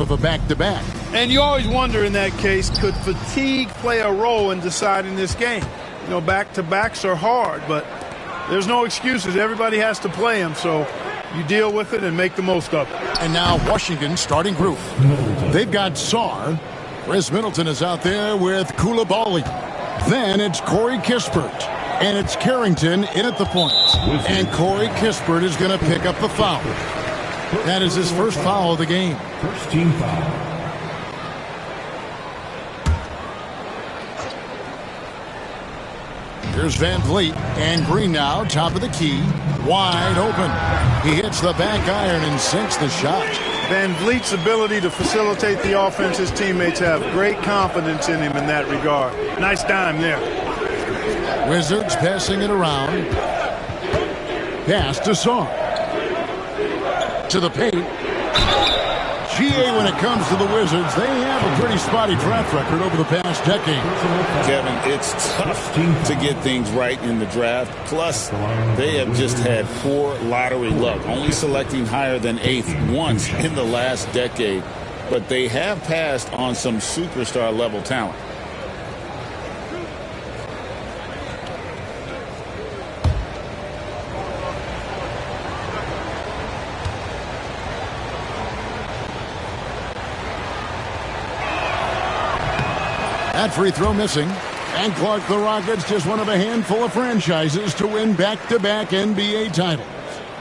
of a back-to-back. And you always wonder in that case, could fatigue play a role in deciding this game? You know, back-to-backs are hard, but there's no excuses. Everybody has to play them, so you deal with it and make the most of it. And now Washington's starting group. They've got Sarr. Chris Middleton is out there with Coulibaly. Then it's Corey Kispert. And it's Carrington in at the point. And Corey Kispert is going to pick up the foul. That is his first foul of the game. First team foul. Here's Van Vliet, and Green now, top of the key, wide open. He hits the back iron and sinks the shot. Van Vliet's ability to facilitate the offense, his teammates have great confidence in him in that regard. Nice dime there. Wizards passing it around. Pass to Sarr. To the paint. GA, when it comes to the Wizards, they have a pretty spotty track record over the past decade. Kevin, it's tough to get things right in the draft. Plus, they have just had poor lottery luck, only selecting higher than 8th once in the last decade. But they have passed on some superstar-level talent. That free throw missing. And Clark, the Rockets, just one of a handful of franchises to win back-to-back NBA titles.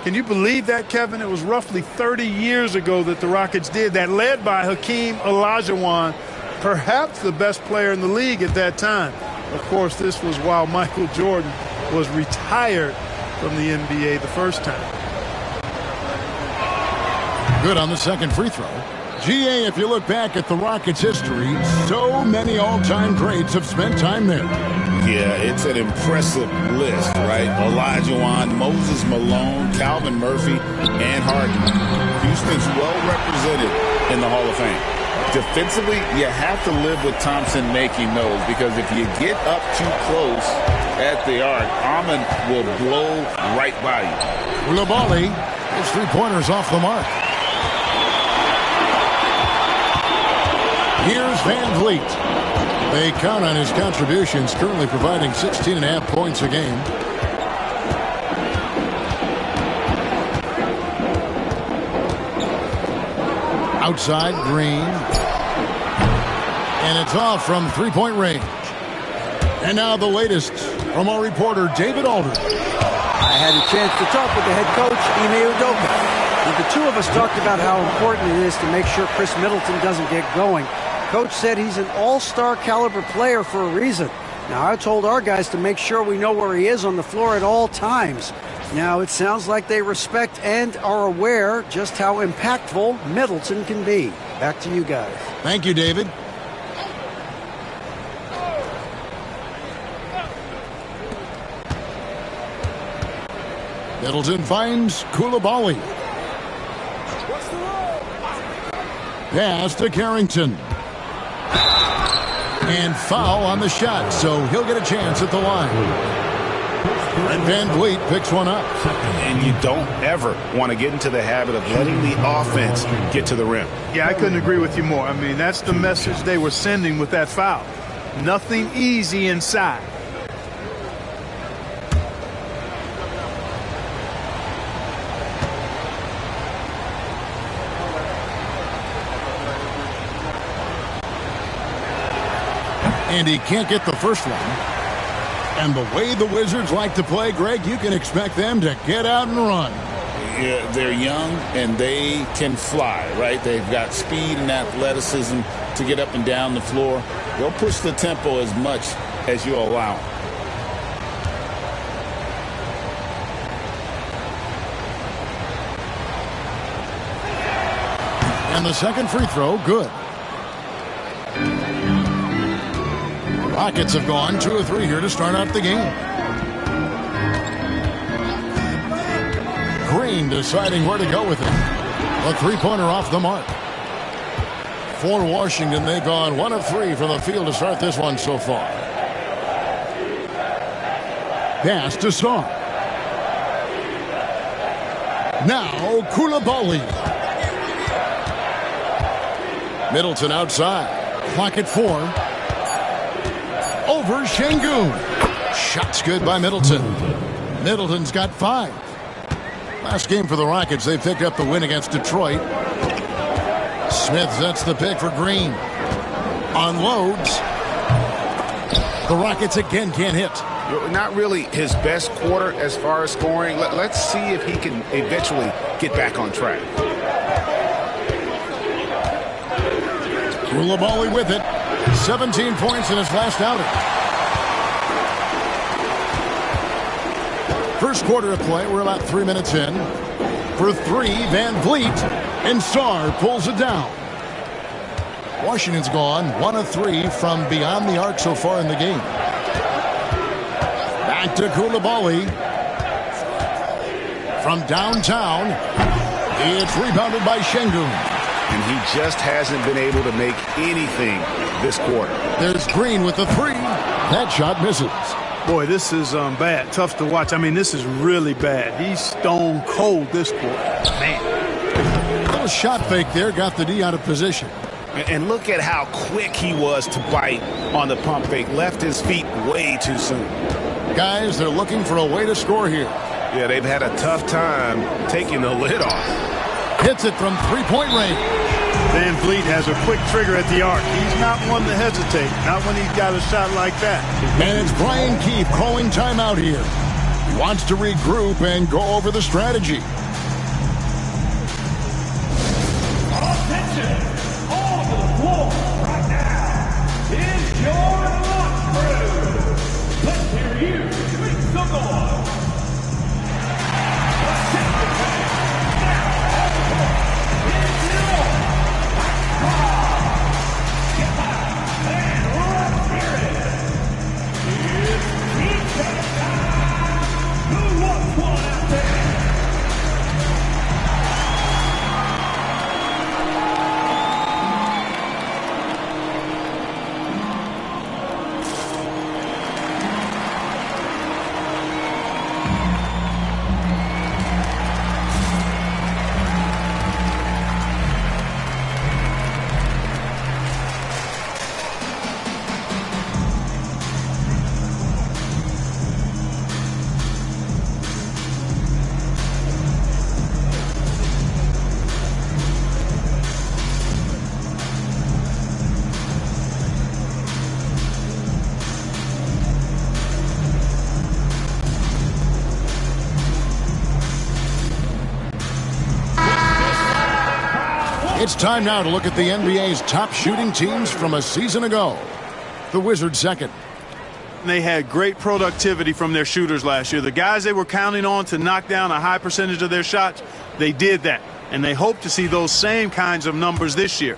Can you believe that, Kevin? It was roughly 30 years ago that the Rockets did that, led by Hakeem Olajuwon, perhaps the best player in the league at that time. Of course, this was while Michael Jordan was retired from the NBA the first time. Good on the second free throw. GA, if you look back at the Rockets' history, so many all-time greats have spent time there. Yeah, it's an impressive list, right? Olajuwon, Moses Malone, Calvin Murphy, and Harden. Houston's well represented in the Hall of Fame. Defensively, you have to live with Thompson making those, because if you get up too close at the arc, Ahmed will blow right by you. Coulibaly, his three-pointers off the mark. Here's Van Vliet. They count on his contributions, currently providing 16.5 points a game. Outside, Green. And it's off from three-point range. And now the latest from our reporter, David Aldridge. I had a chance to talk with the head coach, Ime Udoka. And the two of us talked about how important it is to make sure Chris Middleton doesn't get going. Coach said he's an all-star caliber player for a reason. Now, I told our guys to make sure we know where he is on the floor at all times. Now, it sounds like they respect and are aware just how impactful Middleton can be. Back to you guys. Thank you, David. Middleton finds Coulibaly. Pass to Carrington. And foul on the shot, so he'll get a chance at the line. And Van Vliet picks one up. And you don't ever want to get into the habit of letting the offense get to the rim. Yeah, I couldn't agree with you more. I mean, that's the message they were sending with that foul. Nothing easy inside. And he can't get the first one. And the way the Wizards like to play, Greg, you can expect them to get out and run. Yeah, they're young and they can fly, right? They've got speed and athleticism to get up and down the floor. They'll push the tempo as much as you allow them. And the second free throw, good. Rockets have gone 2 of 3 here to start out the game. Green deciding where to go with it. A three-pointer off the mark. For Washington, they've gone 1 of 3 from the field to start this one so far. Pass to Sarr. Now Coulibaly. Middleton outside. Clock at 4. Over Şengün. Shot's good by Middleton. Middleton's got 5. Last game for the Rockets, they picked up the win against Detroit. Smith sets the pick for Green. Unloads. The Rockets again can't hit. Not really his best quarter as far as scoring. Let's see if he can eventually get back on track. Koulibaly with it. 17 points in his last outing. First quarter of play, we're about 3 minutes in. For 3, Van Vliet, and Sarr pulls it down. Washington's gone 1 of 3 from beyond the arc so far in the game. Back to Koulibaly. From downtown, it's rebounded by Şengün. And he just hasn't been able to make anything this quarter. There's Green with the 3. That shot misses. Boy, this is bad. Tough to watch. I mean, this is really bad. He's stone cold this quarter. Man. A little shot fake there. Got the D out of position. And look at how quick he was to bite on the pump fake. Left his feet way too soon. Guys, they're looking for a way to score here. Yeah, they've had a tough time taking the lid off. Hits it from 3-point range. Van Vliet has a quick trigger at the arc. He's not one to hesitate. Not when he's got a shot like that. And it's Brian Keefe calling timeout here. He wants to regroup and go over the strategy. Attention! All to the floor right now is your lunch crew. Let's hear you make some noise. It's time now to look at the NBA's top shooting teams from a season ago. The Wizards second. They had great productivity from their shooters last year. The guys they were counting on to knock down a high percentage of their shots, they did that. And they hope to see those same kinds of numbers this year.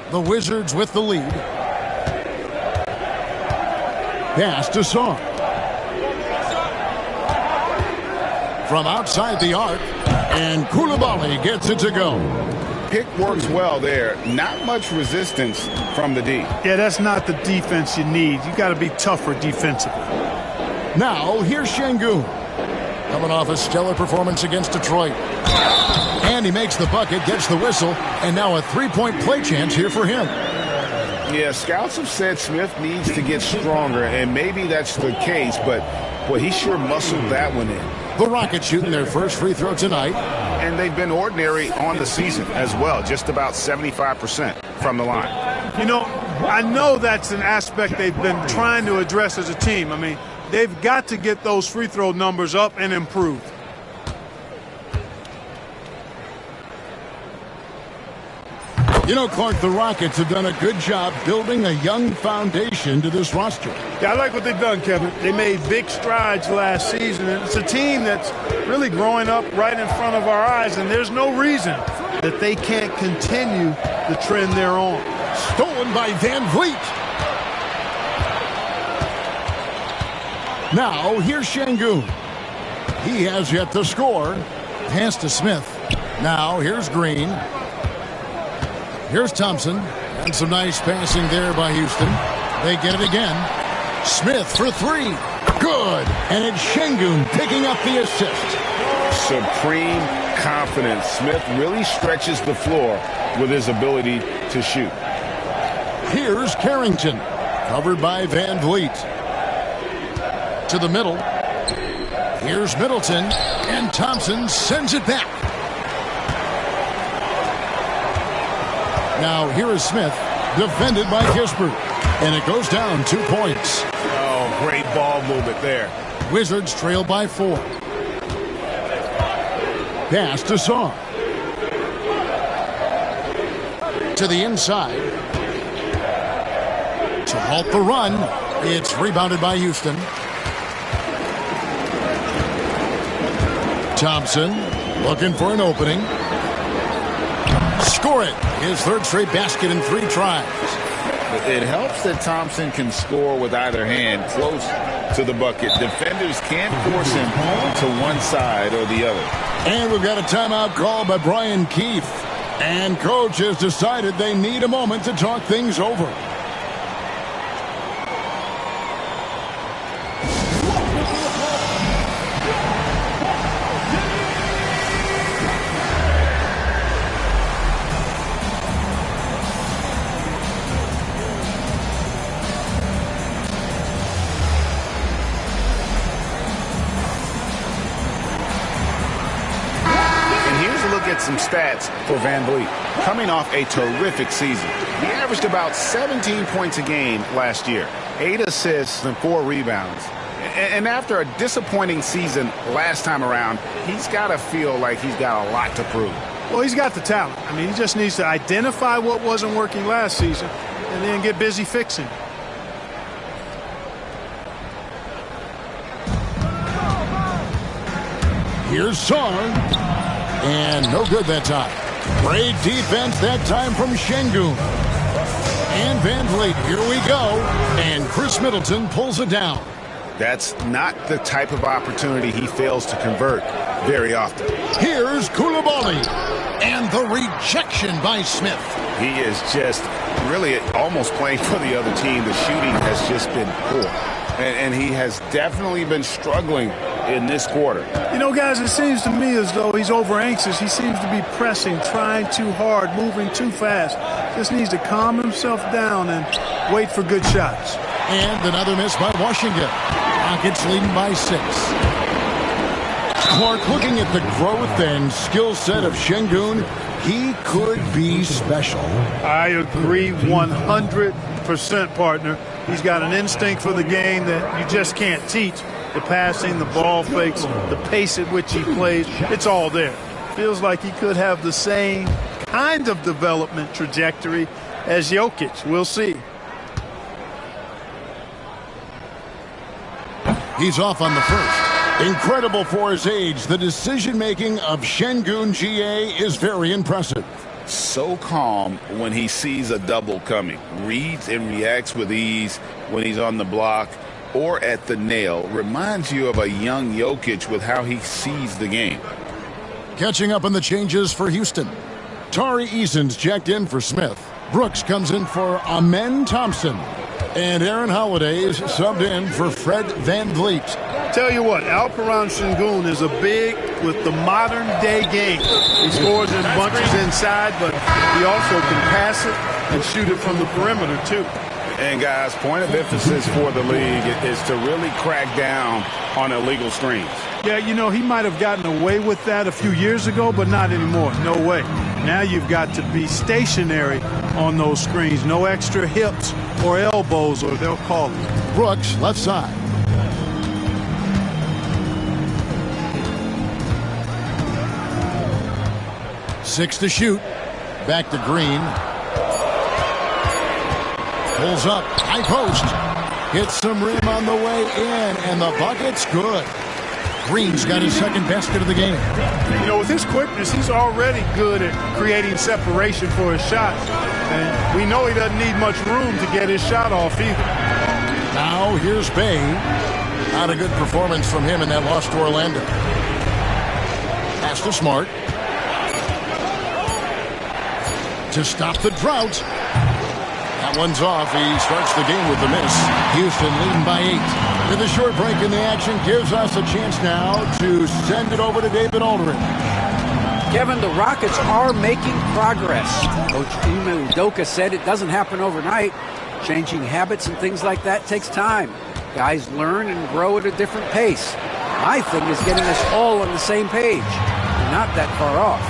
The Wizards with the lead. Pass to Sarr. From outside the arc, and Koulibaly gets it to go. Pick works well there. Not much resistance from the D. Yeah, that's not the defense you need. You got to be tougher defensively. Now, here's Şengün. Coming off a stellar performance against Detroit. And he makes the bucket, gets the whistle, and now a 3-point play chance here for him. Yeah, scouts have said Smith needs to get stronger, and maybe that's the case, but boy, he sure muscled that one in. The Rockets shooting their first free throw tonight. And they've been ordinary on the season as well, just about 75% from the line. You know, I know that's an aspect they've been trying to address as a team. I mean, they've got to get those free throw numbers up and improved. You know, Clark, the Rockets have done a good job building a young foundation to this roster. Yeah, I like what they've done, Kevin. They made big strides last season, and it's a team that's really growing up right in front of our eyes, and there's no reason that they can't continue the trend they're on. Stolen by Van Vliet. Now, here's Şengün. He has yet to score. Pass to Smith. Now, here's Green. Here's Thompson. And some nice passing there by Houston. They get it again. Smith for 3. Good. And it's Şengün picking up the assist. Supreme confidence. Smith really stretches the floor with his ability to shoot. Here's Carrington, covered by Van Vliet. To the middle. Here's Middleton, and Thompson sends it back. Now here is Smith, defended by Kispert, and it goes down 2 points. Oh, great ball movement there. Wizards trail by 4. Pass to Sarr. To the inside. To halt the run. It's rebounded by Houston. Thompson looking for an opening. Score it. His third straight basket in 3 tries. It helps that Thompson can score with either hand close to the bucket. Defenders can't force him to one side or the other. And we've got a timeout called by Brian Keefe. And coach has decided they need a moment to talk things over. Some stats for Van Vliet. Coming off a terrific season, he averaged about 17 points a game last year, 8 assists and 4 rebounds. And after a disappointing season last time around, he's got to feel like he's got a lot to prove. Well, he's got the talent. I mean, he just needs to identify what wasn't working last season and then get busy fixing. Here's Sarr. And no good that time. Great defense that time from Şengün. And Van Vliet, here we go. And Chris Middleton pulls it down. That's not the type of opportunity he fails to convert very often. Here's Coulibaly. And the rejection by Smith. He is just really almost playing for the other team. The shooting has just been poor. And he has definitely been struggling in this quarter. You know, guys, it seems to me as though he's over anxious. He seems to be pressing, trying too hard, moving too fast. Just needs to calm himself down and wait for good shots. And another miss by Washington. Rockets leading by 6. Clark, looking at the growth and skill set of Şengün, he could be special. I agree 100%, partner. He's got an instinct for the game that you just can't teach. The passing, the ball fakes, the pace at which he plays, it's all there. Feels like he could have the same kind of development trajectory as Jokic. We'll see. He's off on the first. Incredible for his age. The decision-making of Şengün GA is very impressive. So calm when he sees a double coming. Reads and reacts with ease when he's on the block or at the nail. Reminds you of a young Jokic with how he sees the game. Catching up on the changes for Houston. Tari Eason's checked in for Smith. Brooks comes in for Amen Thompson. And Aaron Holiday's subbed in for Fred Van Vliet. Tell you what, Alperen Şengün is a big with the modern day game. He scores in bunches inside, but he also can pass it and shoot it from the perimeter too. And guys, point of emphasis for the league is to really crack down on illegal screens. Yeah, you know, he might have gotten away with that a few years ago, but not anymore. No way. Now you've got to be stationary on those screens. No extra hips or elbows, or they'll call it. Brooks, left side. Six to shoot. Back to Green. Pulls up. High post. Hits some rim on the way in, and the bucket's good. Green's got his second basket of the game. You know, with his quickness, he's already good at creating separation for his shots. And we know he doesn't need much room to get his shot off either. Now here's Bey. Not a good performance from him in that loss to Orlando. Pass to Smart. To stop the drought. That one's off. He starts the game with the miss. Houston leading by 8. With a short break in the action gives us a chance now to send it over to David Aldridge. Kevin, the Rockets are making progress. Coach Ime Udoka said it doesn't happen overnight. Changing habits and things like that takes time. Guys learn and grow at a different pace. My thing is getting us all on the same page. We're not that far off.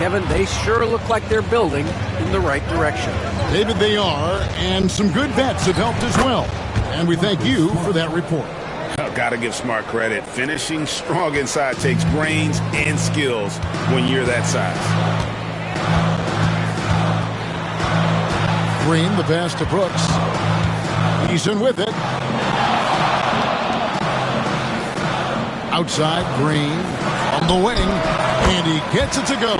Kevin, they sure look like they're building in the right direction. David, they are, and some good vets have helped as well. And we thank you for that report. Got to give Smart credit. Finishing strong inside takes brains and skills when you're that size. Green, the pass to Brooks. Eason with it. Outside, Green on the wing, and he gets it to go.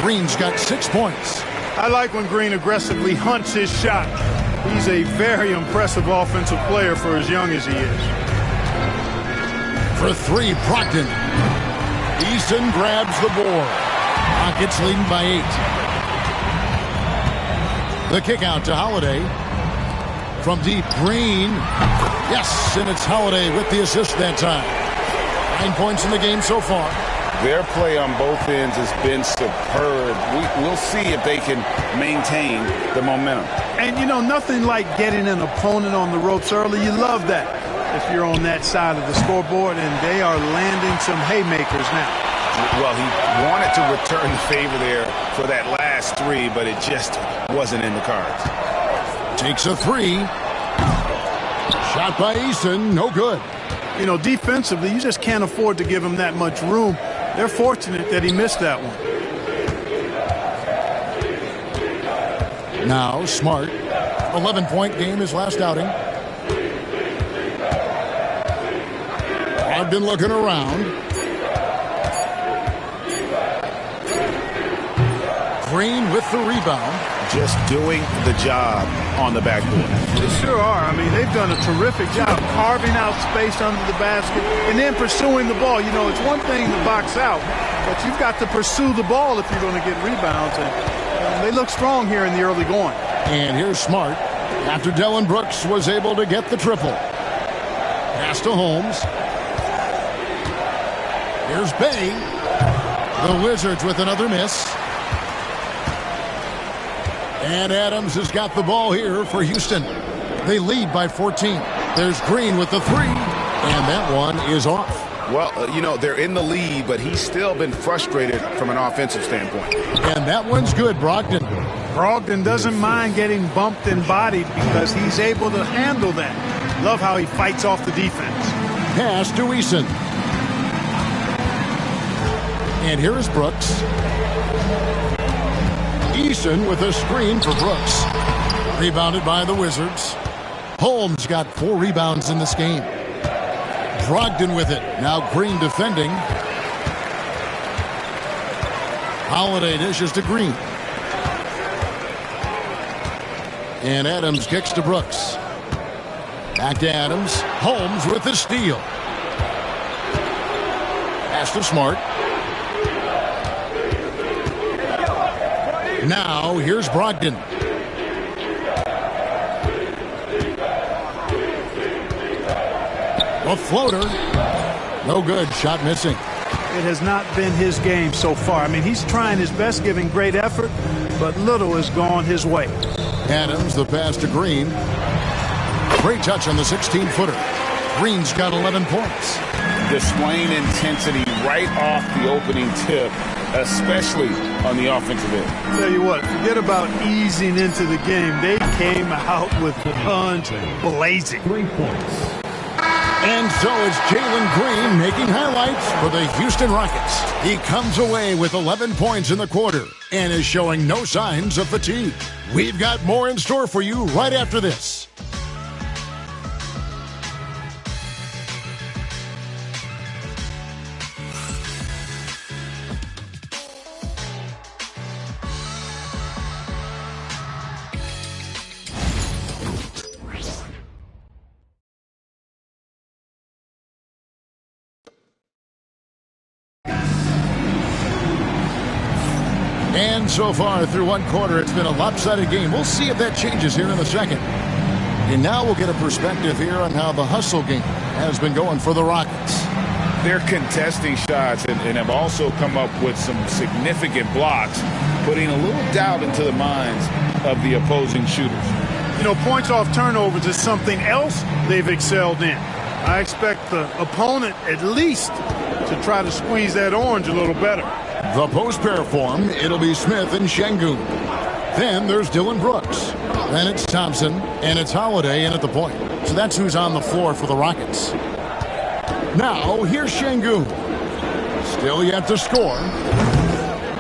Green's got 6 points. I like when Green aggressively hunts his shot. He's a very impressive offensive player for as young as he is. For three, Brogdon. Eason grabs the board. Rockets leading by 8. The kick out to Holiday. From deep, Green. Yes, and it's Holiday with the assist that time. 9 points in the game so far. Their play on both ends has been superb. We'll see if they can maintain the momentum. And, you know, nothing like getting an opponent on the ropes early. You love that if you're on that side of the scoreboard, and they are landing some haymakers now. Well, he wanted to return the favor there for that last three, but it just wasn't in the cards. Takes a three. Shot by Eason, no good. You know, defensively, you just can't afford to give him that much room. They're fortunate that he missed that one. Now, Smart. 11-point game his last outing. I've been looking around. Green with the rebound. Just doing the job on the backboard. They sure are. I mean, they've done a terrific job carving out space under the basket and then pursuing the ball. You know, it's one thing to box out, but you've got to pursue the ball if you're going to get rebounds. And they look strong here in the early going. And here's Smart after Dillon Brooks was able to get the triple. Pass to Holmes. Here's Bay. The Wizards with another miss. And Adams has got the ball here for Houston. They lead by 14. There's Green with the three, and that one is off. Well, you know, they're in the lead, but he's still been frustrated from an offensive standpoint. And that one's good, Brogdon. Brogdon doesn't mind getting bumped and bodied because he's able to handle that. Love how he fights off the defense. Pass to Eason. And here is Brooks. Eason with a screen for Brooks. Rebounded by the Wizards. Holmes got 4 rebounds in this game. Brogdon with it. Now Green defending. Holiday dishes to Green. And Adams kicks to Brooks. Back to Adams. Holmes with the steal. Pass to Smart. Now, here's Brogdon. A floater. No good. Shot missing. It has not been his game so far. I mean, he's trying his best, giving great effort, but little has gone his way. Adams, the pass to Green. Great touch on the 16-footer. Green's got 11 points. Displaying intensity right off the opening tip, especially on the offensive end. Tell you what, forget about easing into the game. They came out with guns blazing. 3 points. And so it's Jalen Green making highlights for the Houston Rockets. He comes away with 11 points in the quarter and is showing no signs of fatigue. We've got more in store for you right after this. And so far through one quarter, it's been a lopsided game. We'll see if that changes here in the second. And now we'll get a perspective here on how the hustle game has been going for the Rockets. They're contesting shots and have also come up with some significant blocks, putting a little doubt into the minds of the opposing shooters. You know, points off turnovers is something else they've excelled in. I expect the opponent at least to try to squeeze that orange a little better. The post pair form, it'll be Smith and Şengün. Then there's Dylan Brooks. Then it's Thompson, and it's Holiday in at the point. So that's who's on the floor for the Rockets. Now, here's Şengün. Still yet to score.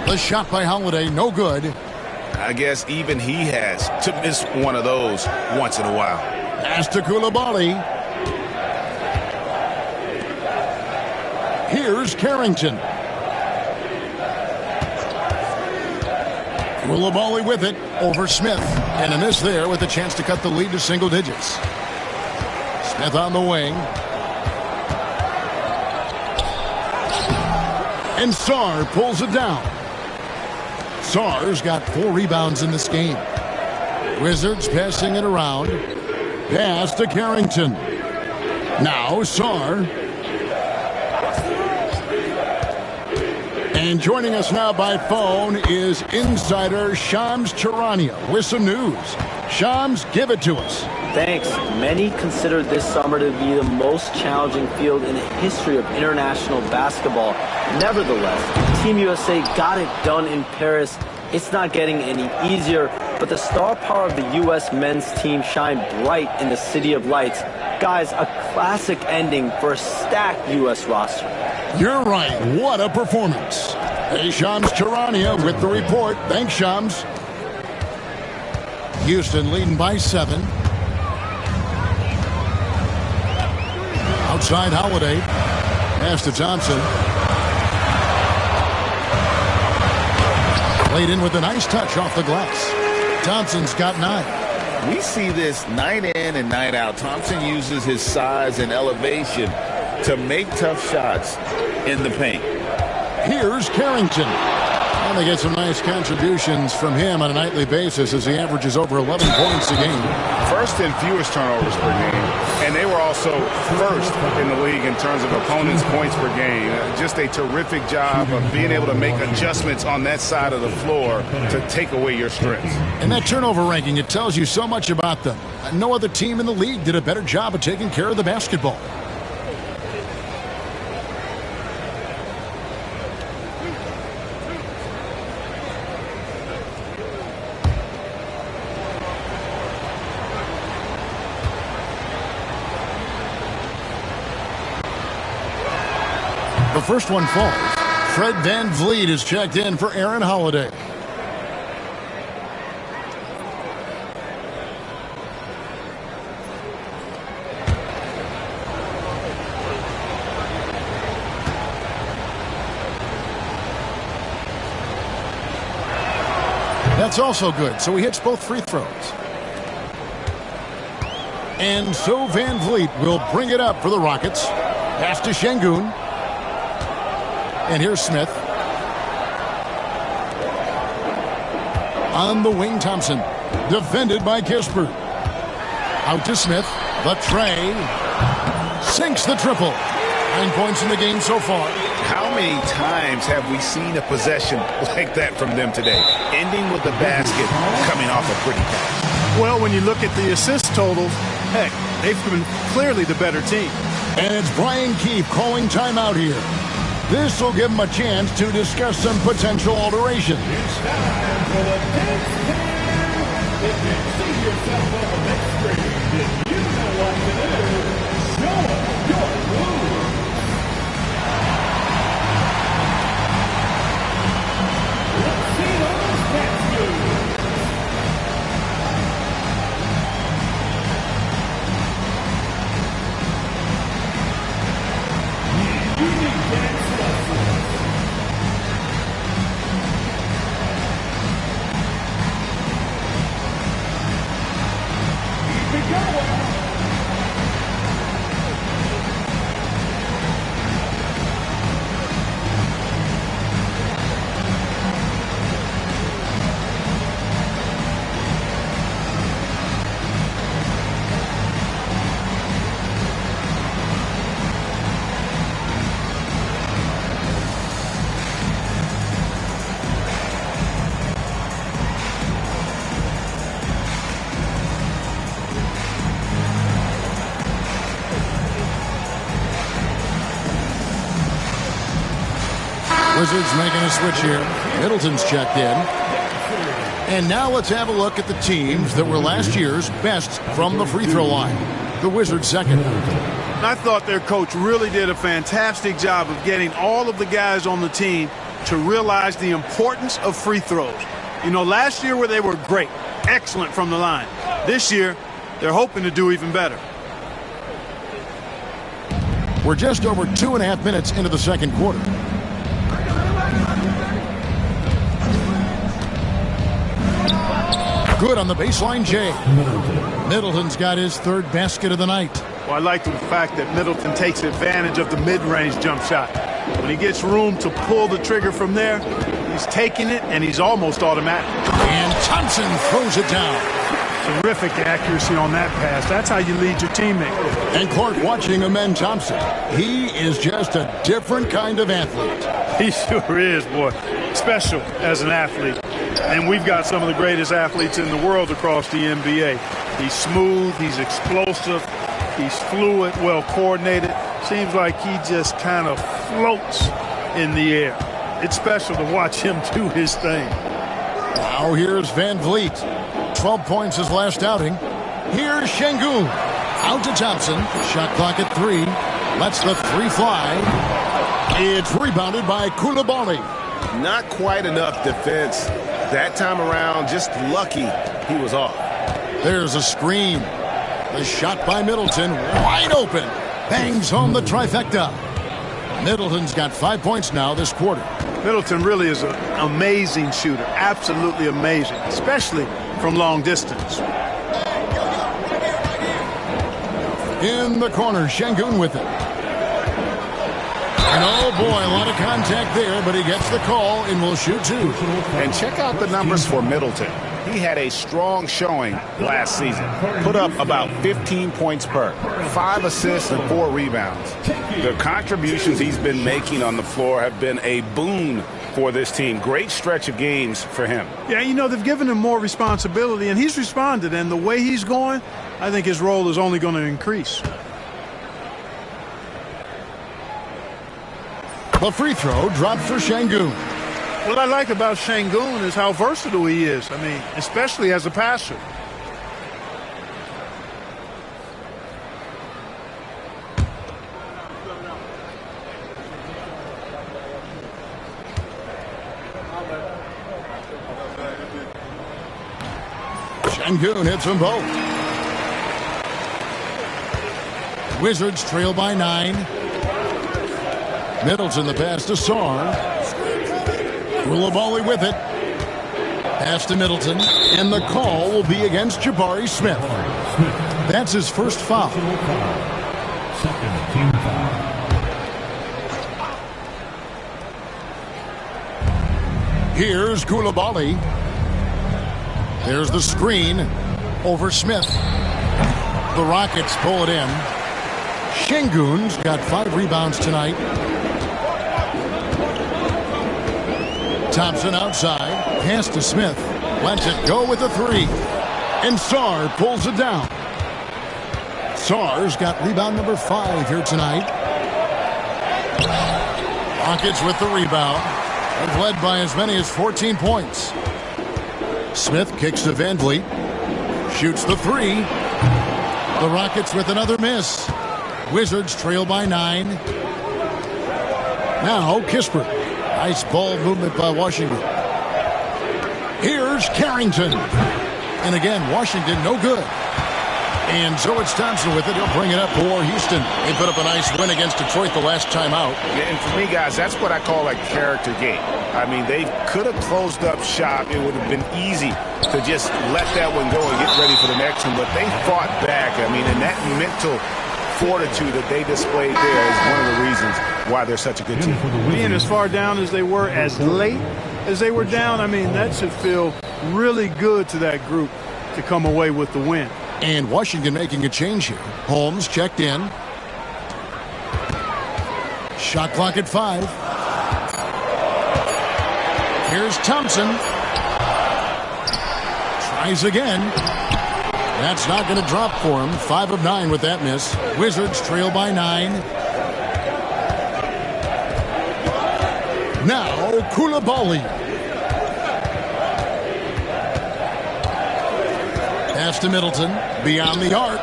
The shot by Holiday, no good. I guess even he has to miss one of those once in a while. Pass to Coulibaly. Here's Carrington. Coulibaly with it over Smith. And a miss there with a chance to cut the lead to single digits. Smith on the wing. And Sarr pulls it down. Sarr's got 4 rebounds in this game. Wizards passing it around. Pass to Carrington. Now Sarr. And joining us now by phone is insider Shams Charania with some news. Shams, give it to us. Thanks. Many consider this summer to be the most challenging field in the history of international basketball. Nevertheless, Team USA got it done in Paris. It's not getting any easier, but the star power of the U.S. men's team shined bright in the City of Lights. Guys, a classic ending for a stacked U.S. roster. You're right. What a performance. Hey, Shams Charania with the report. Thanks, Shams. Houston leading by 7. Outside Holiday. Pass to Thompson. Played in with a nice touch off the glass. Thompson's got 9. We see this night in and night out. Thompson uses his size and elevation to make tough shots in the paint. Here's Carrington. And they get some nice contributions from him on a nightly basis as he averages over 11 points a game. First in fewest turnovers per game, and they were also first in the league in terms of opponents' points per game. Just a terrific job of being able to make adjustments on that side of the floor to take away your strengths. And that turnover ranking, it tells you so much about them. No other team in the league did a better job of taking care of the basketball. The first one falls. Fred VanVleet is checked in for Aaron Holiday. That's also good, so he hits both free throws. And so VanVleet will bring it up for the Rockets. Pass to Şengün. And here's Smith. On the wing, Thompson. Defended by Kispert. Out to Smith. The tray. Sinks the triple. 9 points in the game so far. How many times have we seen a possession like that from them today? Ending with the basket, coming off a pretty pass. Well, when you look at the assist totals, heck, they've been clearly the better team. And it's Brian Keefe calling timeout here. This will give him a chance to discuss some potential alterations. It's time for the 10th man. If you see yourself on the big screen, then you know what to do. Show us your move. Let's see those next moves. Unique dance lessons. Keep it going. Wizards making a switch here. Middleton's checked in. And now let's have a look at the teams that were last year's best from the free throw line. The Wizards second. I thought their coach really did a fantastic job of getting all of the guys on the team to realize the importance of free throws. You know, last year where they were great, excellent from the line. This year, they're hoping to do even better. We're just over 2.5 minutes into the second quarter. Good on the baseline, Jay. Middleton's got his third basket of the night. Well, I like the fact that Middleton takes advantage of the mid-range jump shot. When he gets room to pull the trigger from there, he's taking it, and he's almost automatic. And Thompson throws it down. Terrific accuracy on that pass. That's how you lead your teammate. And Clark watching Amen Thompson. He is just a different kind of athlete. He sure is, boy. Special as an athlete. And we've got some of the greatest athletes in the world across the NBA. He's smooth, he's explosive, he's fluid, well coordinated. Seems like he just kind of floats in the air. It's special to watch him do his thing. Now here's Van Vliet. 12 points his last outing. Here's Şengün. Out to Thompson. Shot clock at 3. Lets the 3 fly. It's rebounded by Coulibaly. Not quite enough defense. That time around, just lucky he was off. There's a screen. The shot by Middleton, wide open. Bangs home the trifecta. Middleton's got 5 points now this quarter. Middleton really is an amazing shooter. Absolutely amazing, especially from long distance. In the corner, Şengün with it. And oh boy, a lot of contact there, but he gets the call and will shoot 2. And check out the numbers for Middleton. He had a strong showing last season. Put up about 15 points per, 5 assists and 4 rebounds. The contributions he's been making on the floor have been a boon for this team. Great stretch of games for him. Yeah, you know, they've given him more responsibility, and he's responded. And the way he's going, I think his role is only going to increase. The free throw dropped for Şengün. What I like about Şengün is how versatile he is. I mean, especially as a passer. Şengün hits them both. Wizards trail by 9. Middleton the pass to Sarr. Coulibaly with it. Pass to Middleton. And the call will be against Jabari Smith. That's his first foul. Here's Coulibaly. There's the screen over Smith. The Rockets pull it in. Şengün's got 5 rebounds tonight. Thompson outside. Pass to Smith. Lets it go with a 3. And Sarr pulls it down. Sarr's got rebound number 5 here tonight. Rockets with the rebound. They've led by as many as 14 points. Smith kicks to Van Vliet. Shoots the 3. The Rockets with another miss. Wizards trail by 9. Now Kispert. Nice ball movement by Washington. Here's Carrington. And again, Washington no good. And so it's Thompson with it. He'll bring it up for Houston. They put up a nice win against Detroit the last time out. Yeah, and for me, guys, that's what I call a character game. I mean, they could have closed up shop. It would have been easy to just let that one go and get ready for the next one. But they fought back. I mean, and that mental fortitude that they displayed there is one of the reasons why they're such a good team. Being as far down as they were, as late as they were down, I mean, that should feel really good to that group to come away with the win. And Washington making a change here. Holmes checked in. Shot clock at 5. Here's Thompson. Tries again. That's not going to drop for him. 5 of 9 with that miss. Wizards trail by 9. Now, Koulibaly. Pass to Middleton. Beyond the arc.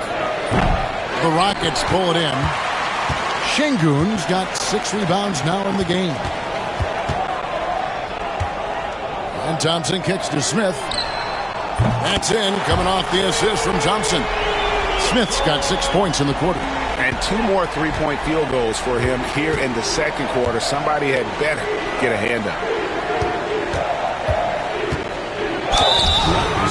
The Rockets pull it in. Şengün's got 6 rebounds now in the game. And Thompson kicks to Smith. That's in, coming off the assist from Thompson. Smith's got 6 points in the quarter. And 2 more three-point field goals for him here in the second quarter. Somebody had better get a hand up.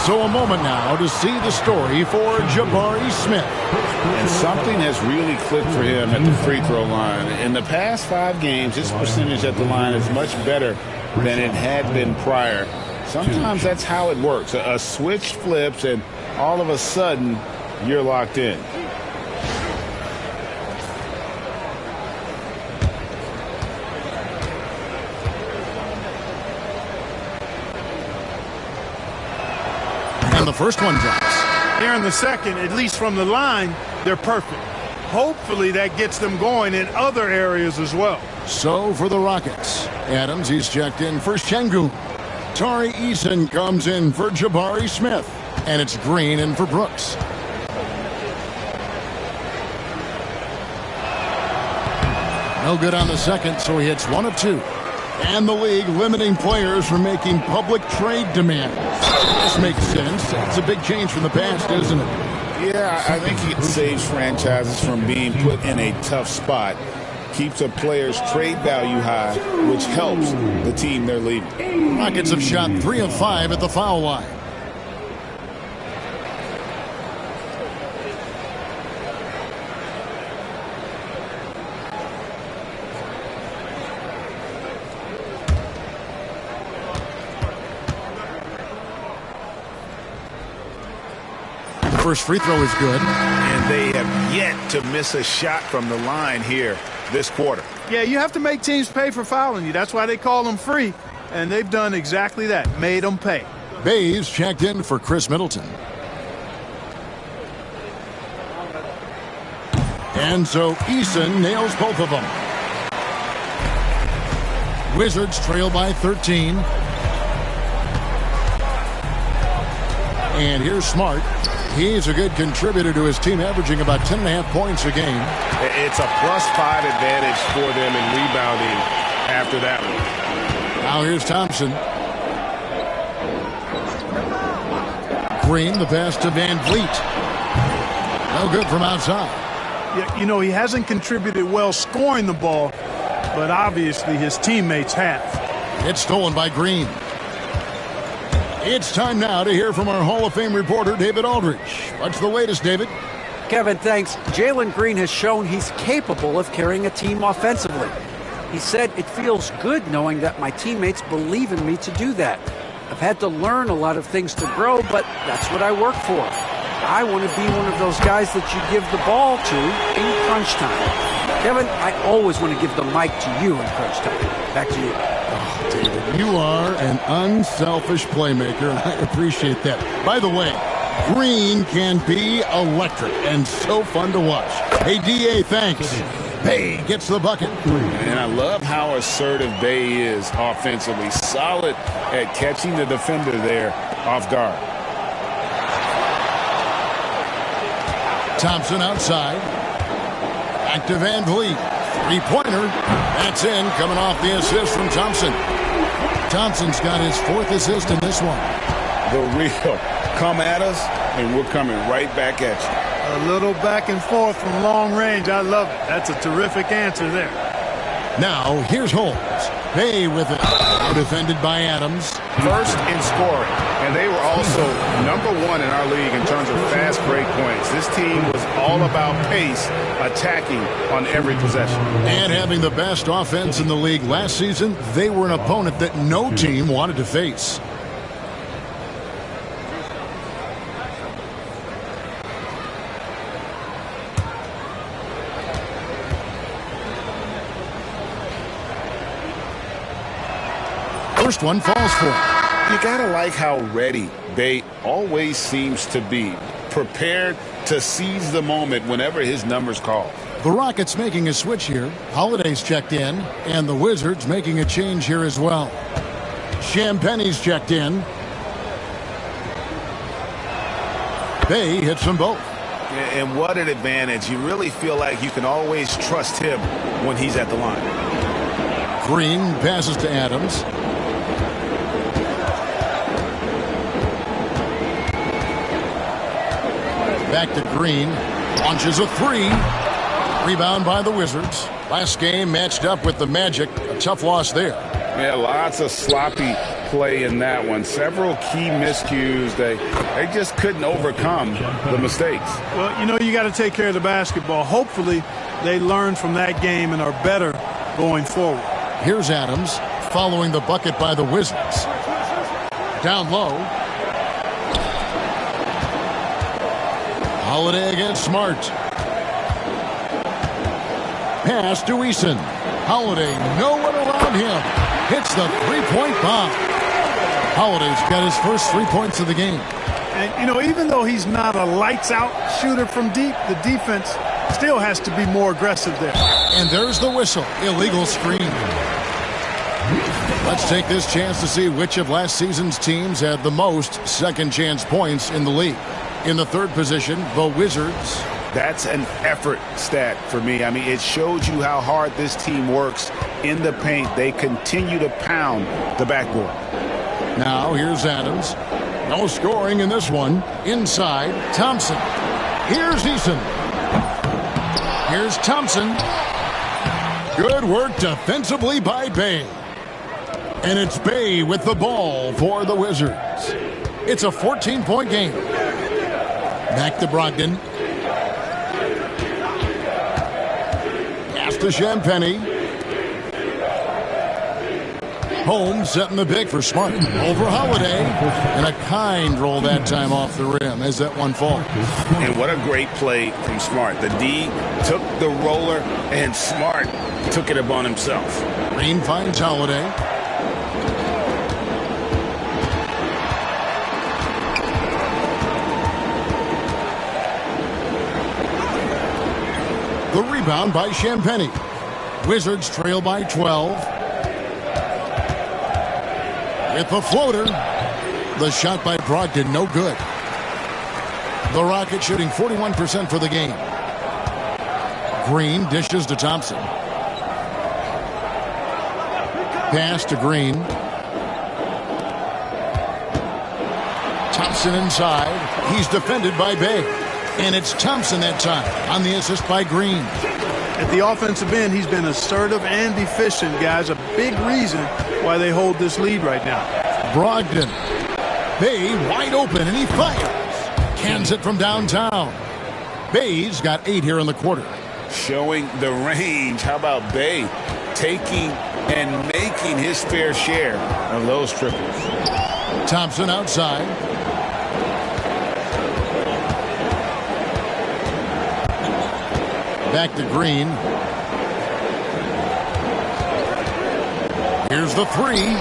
So a moment now to see the story for Jabari Smith. And something has really clicked for him at the free throw line. In the past 5 games, his percentage at the line is much better than it had been prior. Sometimes that's how it works. A switch flips, and all of a sudden, you're locked in. And the first one drops. Here in the second, at least from the line, they're perfect. Hopefully that gets them going in other areas as well. So for the Rockets, Adams, he's checked in for Şengün. Tari Eason comes in for Jabari Smith. And it's Green in for Brooks. No good on the second, so he hits 1 of 2. And the league limiting players from making public trade demands. This makes sense. It's a big change from the past, isn't it? Yeah, I think it saves franchises from being put in a tough spot. Keeps a player's trade value high, which helps the team they're leaving. Rockets have shot 3 of 5 at the foul line. First free throw is good. And they have yet to miss a shot from the line here this quarter. Yeah, you have to make teams pay for fouling you. That's why they call them free. And they've done exactly that, made them pay. Bays checked in for Chris Middleton. And so Eason nails both of them. Wizards trail by 13. And here's Smart. He's a good contributor to his team, averaging about 10.5 points a game. It's a +5 advantage for them in rebounding after that one. Now here's Thompson. Green, the pass to Van Vliet. No good from outside. Yeah, you know, he hasn't contributed well scoring the ball, but obviously his teammates have. It's stolen by Green. It's time now to hear from our Hall of Fame reporter, David Aldridge. What's the latest, David? Kevin, thanks. Jalen Green has shown he's capable of carrying a team offensively. He said, "It feels good knowing that my teammates believe in me to do that. I've had to learn a lot of things to grow, but that's what I work for. I want to be one of those guys that you give the ball to in crunch time." Kevin, I always want to give the mic to you in crunch time. Back to you. Oh, David, you are an unselfish playmaker, and I appreciate that. By the way, Green can be electric and so fun to watch. Hey, D.A., thanks. Bay gets the bucket. And I love how assertive Bay is offensively. Solid at catching the defender there off guard. Thompson outside. Back to Van Vliet. Three-pointer. That's in, coming off the assist from Thompson. Thompson's got his 4th assist in this one. The real come at us, and we're coming right back at you. A little back and forth from long range. I love it. That's a terrific answer there. Now, here's Holmes. Bay with it. Defended by Adams. First in scoring, and they were also #1 in our league in terms of fast break points. This team was all about pace, attacking on every possession. And having the best offense in the league last season, they were an opponent that no team wanted to face. First one falls for him. You gotta like how ready Bay always seems to be, prepared to seize the moment whenever his number's called. The Rockets making a switch here. Holiday's checked in, and the Wizards making a change here as well. Champagne's checked in. Bey hits them both. And what an advantage. You really feel like you can always trust him when he's at the line. Green passes to Adams. Back to Green. Launches a three. Rebound by the Wizards. Last game matched up with the Magic. A tough loss there. Yeah, lots of sloppy play in that one. Several key miscues. They just couldn't overcome the mistakes. Well, you know, you got to take care of the basketball. Hopefully, they learn from that game and are better going forward. Here's Adams following the bucket by the Wizards. Down low. Holiday against Smart. Pass to Eason. Holiday, no one around him. Hits the three-point bomb. Holiday's got his first 3 points of the game. And, you know, even though he's not a lights-out shooter from deep, the defense still has to be more aggressive there. And there's the whistle. Illegal screen. Let's take this chance to see which of last season's teams had the most second-chance points in the league. In the third position, the Wizards. That's an effort stat for me. I mean, it shows you how hard this team works in the paint. They continue to pound the backboard. Now here's Adams. No scoring in this one. Inside, Thompson. Here's Eason. Here's Thompson. Good work defensively by Bey. And it's Bey with the ball for the Wizards. It's a 14-point game. Back to Brogdon. Pass to Champagnie. Holmes setting the pick for Smart. Over Holiday. And a kind roll that time off the rim as that one falls. And what a great play from Smart. The D took the roller, and Smart took it upon himself. Green finds Holiday. The rebound by Champagnie. Wizards trail by 12. With the floater. The shot by Brogdon, no good. The Rockets shooting 41% for the game. Green dishes to Thompson. Pass to Green. Thompson inside. He's defended by Bey. And it's Thompson that time on the assist by Green. At the offensive end, he's been assertive and efficient, guys. A big reason why they hold this lead right now. Brogdon. Bey wide open, and he fires. Cans it from downtown. Bey's got 8 here in the quarter. Showing the range. How about Bey taking and making his fair share of those triples? Thompson outside. Back to Green. Here's the three.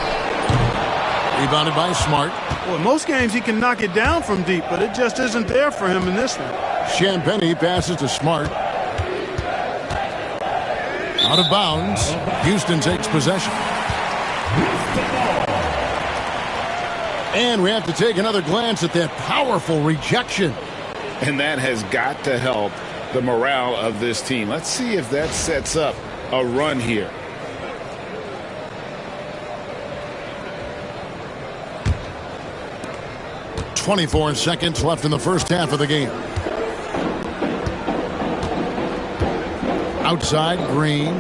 Rebounded by Smart. Well, in most games he can knock it down from deep, but it just isn't there for him in this one. Champagnie passes to Smart. Out of bounds. Houston takes possession. And we have to take another glance at that powerful rejection. And that has got to help the morale of this team. Let's see if that sets up a run here. .24 seconds left in the first half of the game. Outside, Green.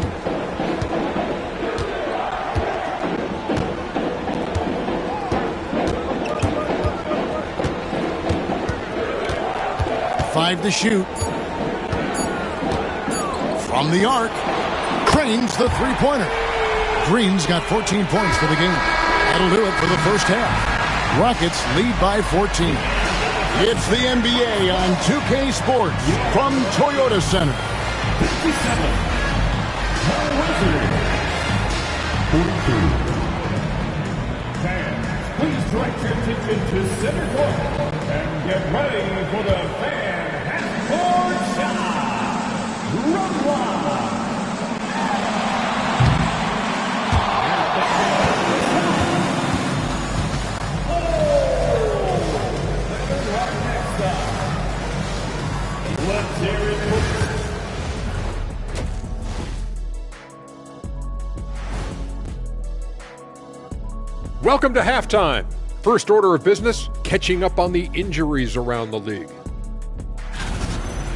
Five to shoot. From the arc. Cranes the three-pointer. Green's got 14 points for the game. That'll do it for the first half. Rockets lead by 14. It's the NBA on 2K Sports from Toyota Center. 57. Wizards. 42. Fans, please direct your attention to center court and get ready for the fan half-court shot. Welcome to halftime. First order of business, catching up on the injuries around the league.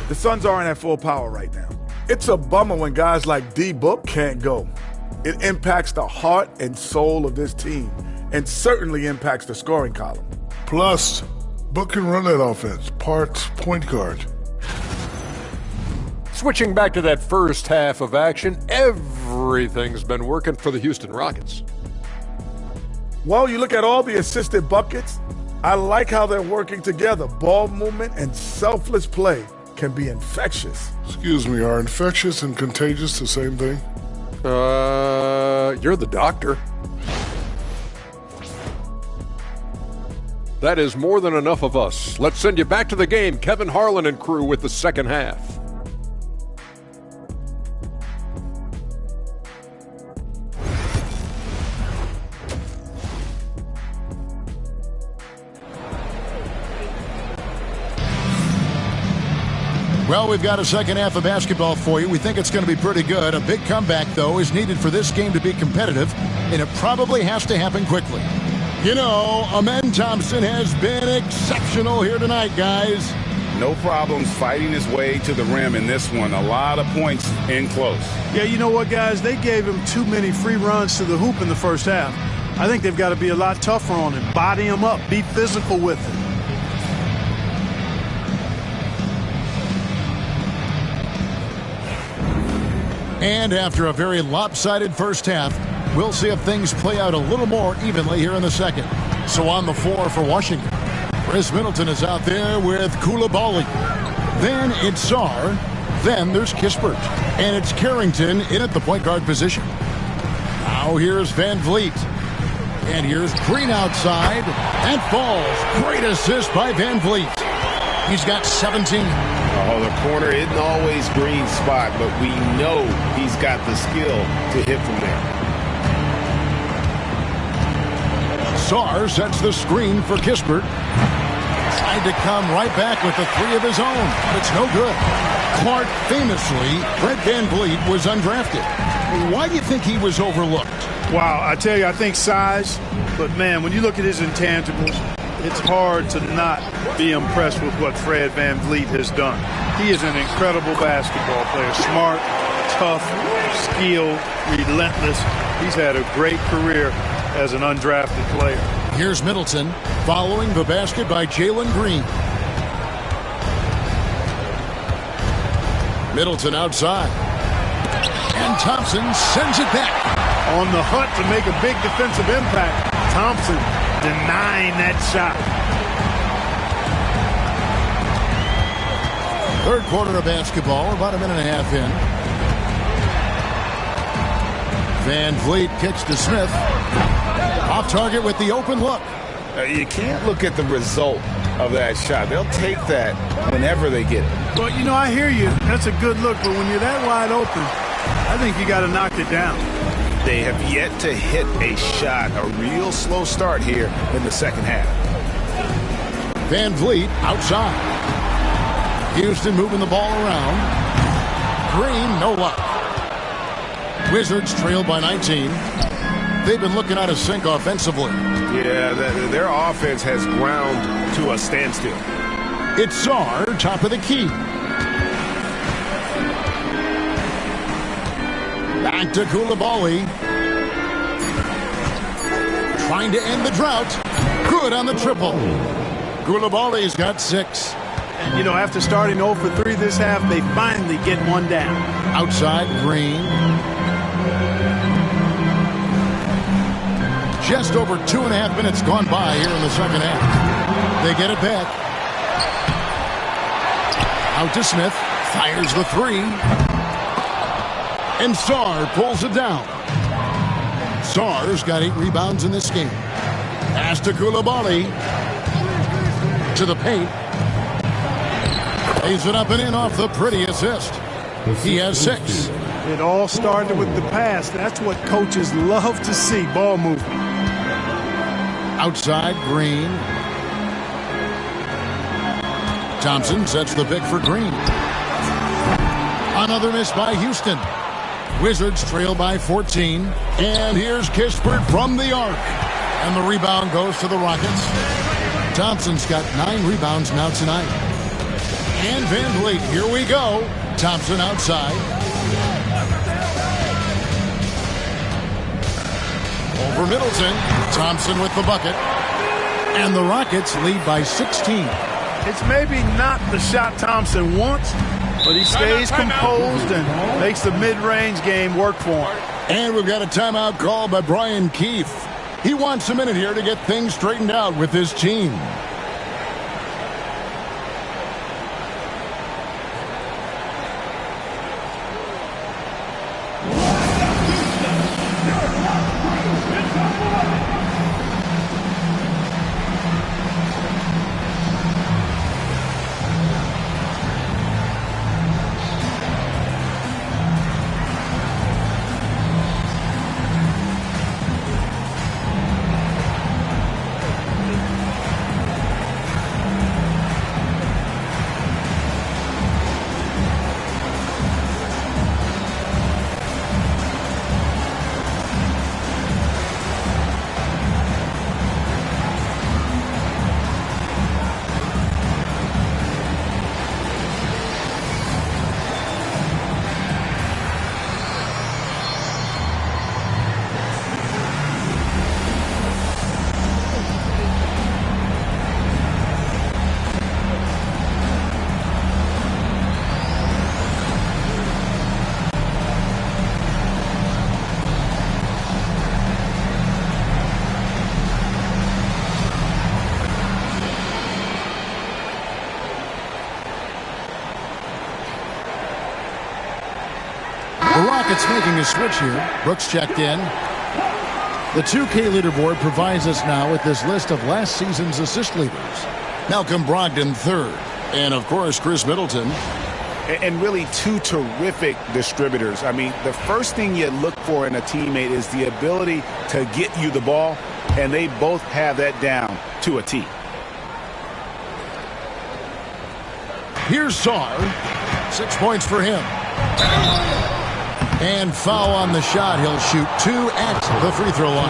The Suns aren't at full power right now. It's a bummer when guys like D-Book can't go. It impacts the heart and soul of this team and certainly impacts the scoring column. Plus, Book can run that offense. Parts, point guard. Switching back to that first half of action, everything's been working for the Houston Rockets. Well, you look at all the assisted buckets, I like how they're working together. Ball movement and selfless play can be infectious. Excuse me, are infectious and contagious the same thing? You're the doctor. That is more than enough of us. Let's send you back to the game. Kevin Harlan and crew with the second half. Well, we've got a second half of basketball for you. We think it's going to be pretty good. A big comeback, though, is needed for this game to be competitive, and it probably has to happen quickly. You know, Amen Thompson has been exceptional here tonight, guys. No problems fighting his way to the rim in this one. A lot of points in close. Yeah, you know what, guys? They gave him too many free runs to the hoop in the first half. I think they've got to be a lot tougher on him. Body him up. Be physical with him. And after a very lopsided first half, we'll see if things play out a little more evenly here in the second. So on the floor for Washington, Chris Middleton is out there with Coulibaly. Then it's Sarr. Then there's Kispert. And it's Carrington in at the point guard position. Now here's Van Vliet. And here's Green outside. And falls. Great assist by Van Vliet. He's got 17. Oh, the corner isn't always Green's spot, but we know he's got the skill to hit from there. Sarr sets the screen for Kispert. Tried to come right back with the three of his own, but it's no good. Clark famously, Fred Van Vliet was undrafted. Why do you think he was overlooked? Wow, I tell you, I think size, but man, when you look at his intangibles, it's hard to not be impressed with what Fred Van Vliet has done. He is an incredible basketball player. Smart, tough, skilled, relentless. He's had a great career as an undrafted player. Here's Middleton following the basket by Jalen Green. Middleton outside. And Thompson sends it back. On the hunt to make a big defensive impact. Thompson denying that shot. Third quarter of basketball, about a minute and a half in. Van Vliet kicks to Smith. Off target with the open look. You can't look at the result of that shot. They'll take that whenever they get it. Well, you know, I hear you. That's a good look, but when you're that wide open, I think you got to knock it down. They have yet to hit a shot. A real slow start here in the second half. Van Vliet outside. Houston moving the ball around. Green, no luck. Wizards trail by 19. They've been looking out of sync offensively. Yeah, their offense has ground to a standstill. It's Sarr, top of the key. Back to Coulibaly. Trying to end the drought. Good on the triple. Coulibaly's got 6. And, you know, after starting 0 for 3 this half, they finally get one down. Outside, Green. Just over 2.5 minutes gone by here in the second half. They get it back. Out to Smith. Fires the 3. And Sarr pulls it down. Sarr's got 8 rebounds in this game. Pass to Coulibaly. To the paint. Lays it up and in off the pretty assist. He has 6. It all started with the pass. That's what coaches love to see, ball movement. Outside, Green. Thompson sets the pick for Green. Another miss by Houston. Wizards trail by 14. And here's Kispert from the arc. And the rebound goes to the Rockets. Thompson's got 9 rebounds now tonight. And VanVleet, here we go. Thompson outside. Over Middleton. Thompson with the bucket. And the Rockets lead by 16. It's maybe not the shot Thompson wants, but he stays composed and makes the mid-range game work for him. And we've got a timeout called by Brian Keefe. He wants a minute here to get things straightened out with his team. Rockets making a switch here. Brooks checked in. The 2K leaderboard provides us now with this list of last season's assist leaders. Malcolm Brogdon third. And, of course, Chris Middleton. And really 2 terrific distributors. I mean, the first thing you look for in a teammate is the ability to get you the ball, and they both have that down to a T. Here's Sarr. 6 points for him. And foul on the shot. He'll shoot 2 at the free throw line.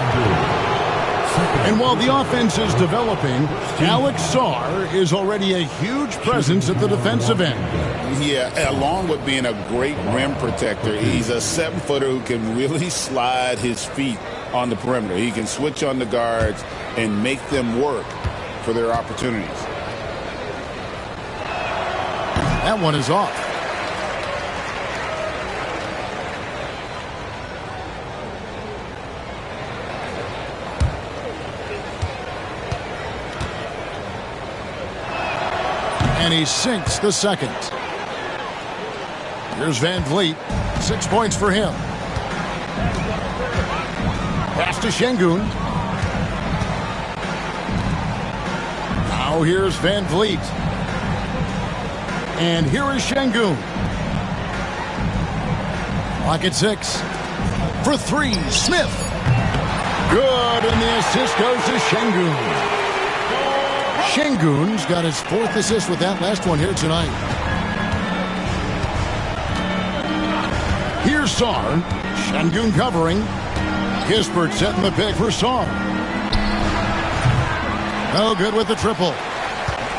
And while the offense is developing, Alex Sarr is already a huge presence at the defensive end. Yeah, along with being a great rim protector, he's a 7-footer who can really slide his feet on the perimeter. He can switch on the guards and make them work for their opportunities. That one is off. And he sinks the second. Here's VanVleet. 6 points for him. Pass to Şengün. Now here's VanVleet. And here is Şengün. Clock at 6. For 3, Smith. Good, and the assist goes to Şengün. Şengün's got his 4th assist with that last one here tonight. Here's Sarr. Şengün covering. Kispert setting the pick for Sarr. No good with the triple.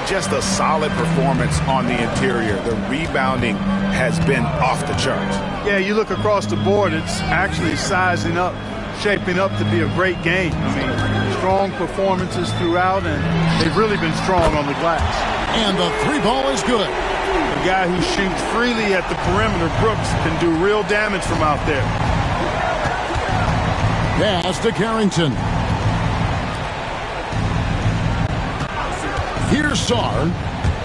Just a solid performance on the interior. The rebounding has been off the charts. Yeah, you look across the board, it's actually sizing up, shaping up to be a great game. I mean, strong performances throughout, and they've really been strong on the glass. And the 3 ball is good. A guy who shoots freely at the perimeter, Brooks, can do real damage from out there. Pass to Carrington. Here's Sarr.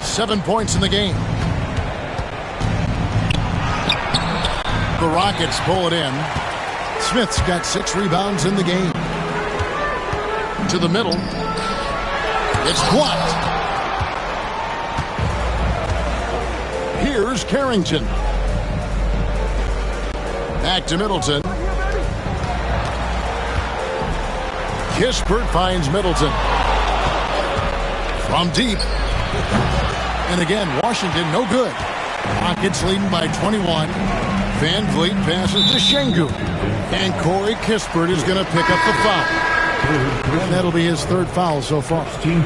7 points in the game. The Rockets pull it in. Smith's got 6 rebounds in the game. To the middle. It's blocked. Here's Carrington. Back to Middleton. Kispert finds Middleton. From deep. And again, Washington no good. Rockets leading by 21. Van Vliet passes to Şengün. And Corey Kispert is going to pick up the foul. And that'll be his third foul so far.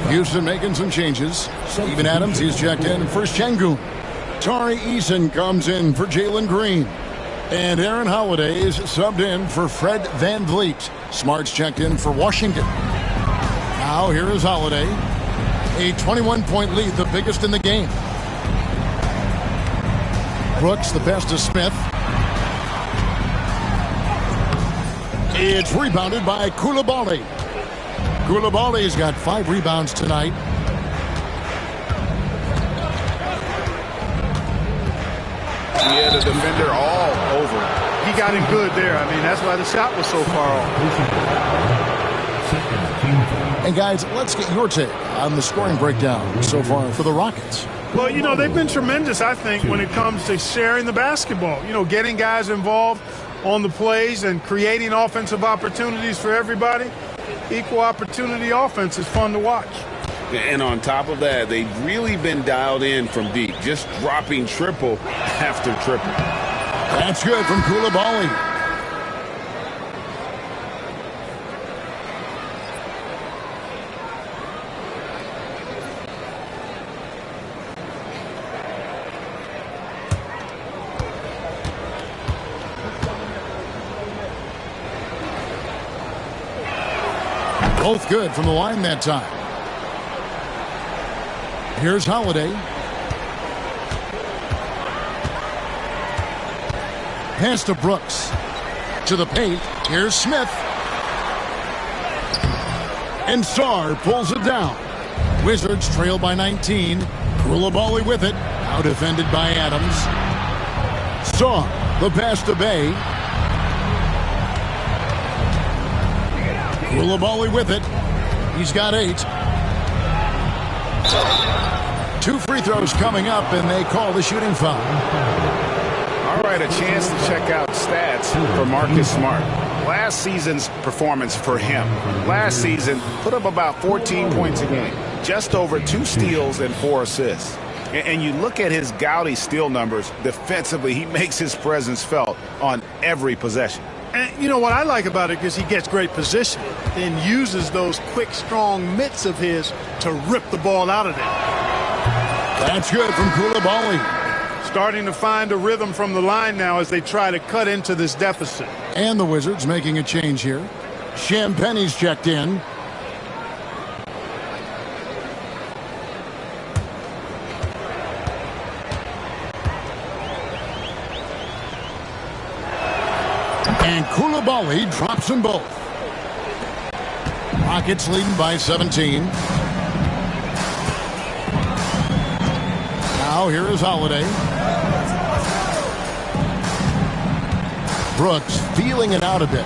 Houston making some changes. Steven Adams, he's checked in for Şengün. Tari Eason comes in for Jalen Green. And Aaron Holiday is subbed in for Fred Van Vliet. Smart's checked in for Washington. Now here is Holiday. A 21-point lead, the biggest in the game. Brooks, the best of Smith. It's rebounded by Coulibaly. Coulibaly's got 5 rebounds tonight. He had a defender all over. He got him good there. I mean, that's why the shot was so far off. And guys, let's get your take on the scoring breakdown so far for the Rockets. Well, you know, they've been tremendous, I think, when it comes to sharing the basketball. You know, getting guys involved on the plays and creating offensive opportunities for everybody. Equal opportunity offense is fun to watch. And on top of that, they've really been dialed in from deep, just dropping triple after triple. That's good from Coulibaly. Both good from the line that time. Here's Holiday. Pass to Brooks. To the paint. Here's Smith. And Sarr pulls it down. Wizards trail by 19. Coulibaly with it. Now defended by Adams. Sarr, the pass to Bey. Coulibaly with it. He's got 8. 2 free throws coming up, and they call the shooting foul. All right, a chance to check out stats for Marcus Smart. Last season's performance for him. Last season, put up about 14 points a game. Just over 2 steals and 4 assists. And you look at his gaudy steal numbers, defensively, he makes his presence felt on every possession. And you know what I like about it is he gets great position and uses those quick, strong mitts of his to rip the ball out of there. That's good from Coulibaly. Starting to find a rhythm from the line now as they try to cut into this deficit. And the Wizards making a change here. Champagne's checked in. And Coulibaly drops them both. Rockets leading by 17. Now here is Holiday. Brooks feeling it out a bit.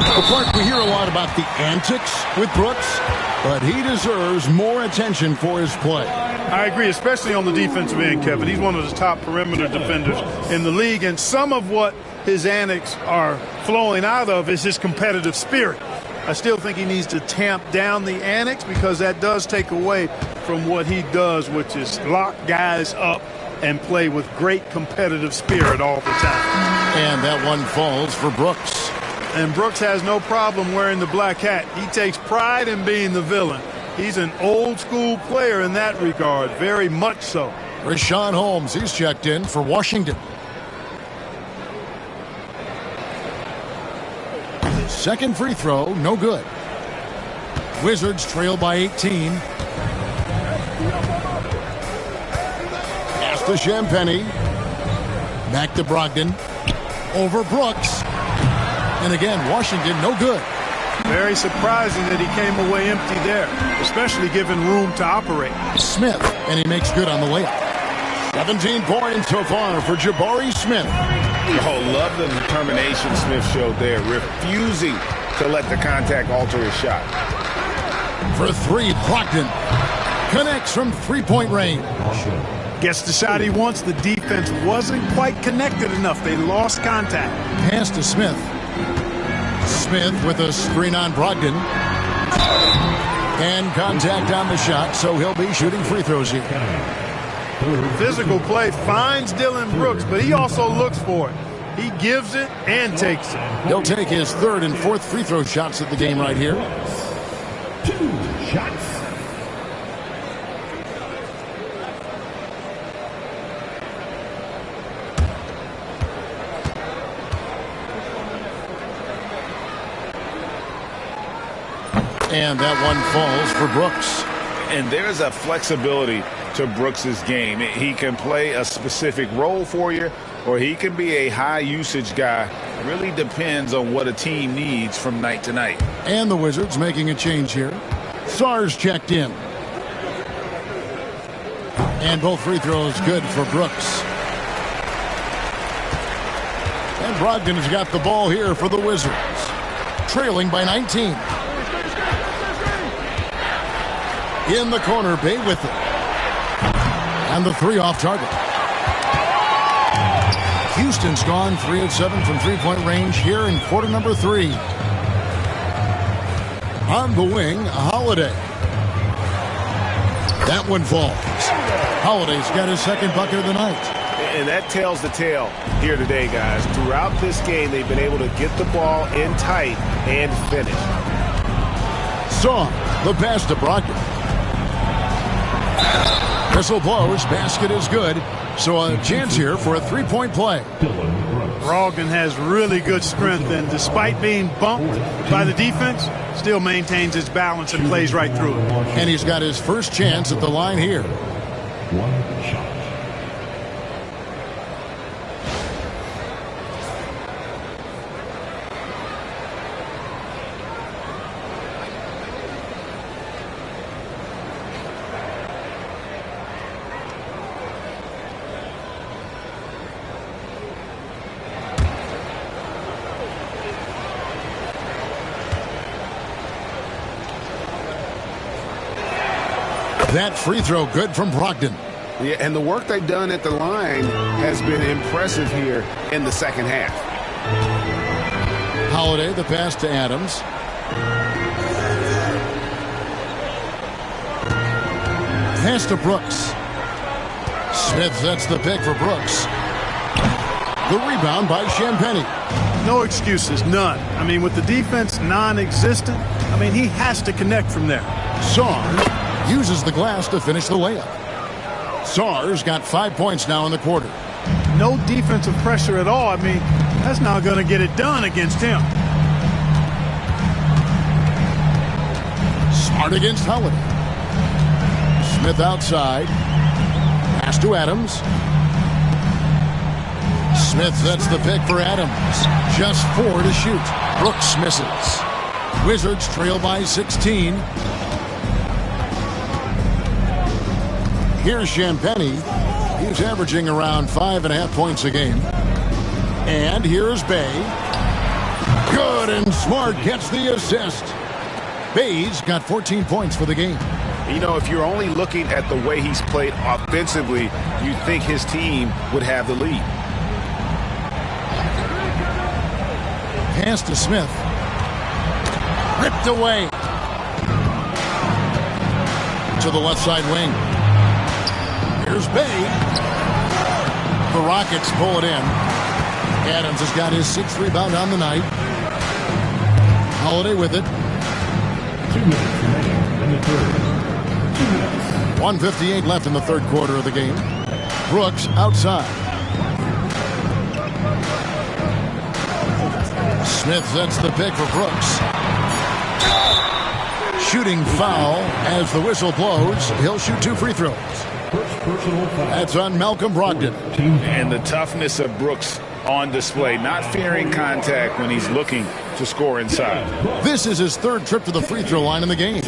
Well, Clark, we hear a lot about the antics with Brooks, but he deserves more attention for his play. I agree, especially on the defensive end, Kevin. He's one of the top perimeter defenders in the league, and some of what his antics are flowing out of is his competitive spirit. I still think he needs to tamp down the antics because that does take away from what he does, which is lock guys up and play with great competitive spirit all the time. And that one falls for Brooks. And Brooks has no problem wearing the black hat. He takes pride in being the villain. He's an old school player in that regard, very much so. Richaun Holmes, he's checked in for Washington. Second free throw, no good. Wizards trail by 18. Pass to Champagnie. Back to Brogdon. Over Brooks. And again, Washington, no good. Very surprising that he came away empty there, especially given room to operate. Smith, and he makes good on the layup. 17 points so far for Jabari Smith. Oh, love the determination Smith showed there, refusing to let the contact alter his shot. For 3, Brogdon connects from 3-point range. Gets the shot he wants. The defense wasn't quite connected enough. They lost contact. Pass to Smith. Smith with a screen on Brogdon. And contact on the shot, so he'll be shooting free throws here. Physical play finds Dylan Brooks, but he also looks for it. He gives it and takes it. He'll take his third and fourth free throw shots of the game right here. 2 shots. And that one falls for Brooks. And there's a flexibility to Brooks's game. He can play a specific role for you, or he can be a high-usage guy. It really depends on what a team needs from night to night. And the Wizards making a change here. Sarr's checked in. And both free throws good for Brooks. And Brogdon has got the ball here for the Wizards. Trailing by 19. In the corner, Bay with it. And the three off target. Houston's gone 3 of 7 from three-point range here in quarter number 3. On the wing, Holiday. That one falls. Holiday's got his second bucket of the night. And that tells the tale here today, guys. Throughout this game, they've been able to get the ball in tight and finish. Saw the pass to Brogdon. Whistle blows. Basket is good. So a chance here for a three-point play. Brogdon has really good strength, and despite being bumped by the defense, still maintains his balance and plays right through it. And he's got his first chance at the line here. 1 shot. That free throw good from Brogdon. Yeah, and the work they've done at the line has been impressive here in the second half. Holiday, the pass to Adams. Pass to Brooks. Smith sets the pick for Brooks. The rebound by Champagnie. No excuses, none. I mean, with the defense non-existent, I mean, he has to connect from there. Sarr uses the glass to finish the layup. Sarr's got 5 points now in the quarter. No defensive pressure at all. I mean, that's not going to get it done against him. Smart against Holiday. Smith outside. Pass to Adams. Smith sets the pick for Adams. Just 4 to shoot. Brooks misses. Wizards trail by 16. Here's Champagnie. He's averaging around 5.5 points a game. And here's Bay. Good, and Smart gets the assist. Bay's got 14 points for the game. You know, if you're only looking at the way he's played offensively, you'd think his team would have the lead. Pass to Smith. Ripped away. To the left side wing. Here's Bay. The Rockets pull it in. Adams has got his 6th rebound on the night. Holiday with it. 2 minutes remaining in the third. 2 minutes. 1:58 left in the third quarter of the game. Brooks outside. Smith sets the pick for Brooks. Shooting foul as the whistle blows. He'll shoot 2 free throws. That's on Malcolm Brogdon. And the toughness of Brooks on display, not fearing contact when he's looking to score inside. This is his 3rd trip to the free throw line in the game.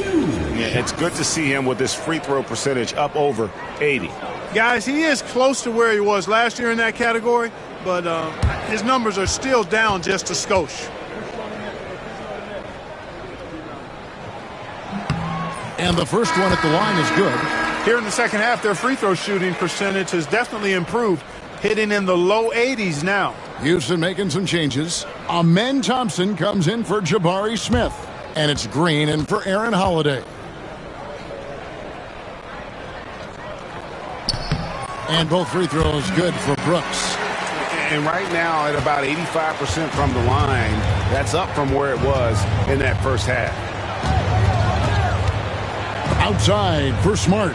Yeah, it's good to see him with this free throw percentage up over 80. Guys, he is close to where he was last year in that category, but his numbers are still down just a skosh. And the first one at the line is good. Here in the second half, their free throw shooting percentage has definitely improved, hitting in the low 80s now. Houston making some changes. Amen Thompson comes in for Jabari Smith. And it's Green in for Aaron Holiday. And both free throws good for Brooks. And right now at about 85% from the line, that's up from where it was in that first half. Outside for Smart.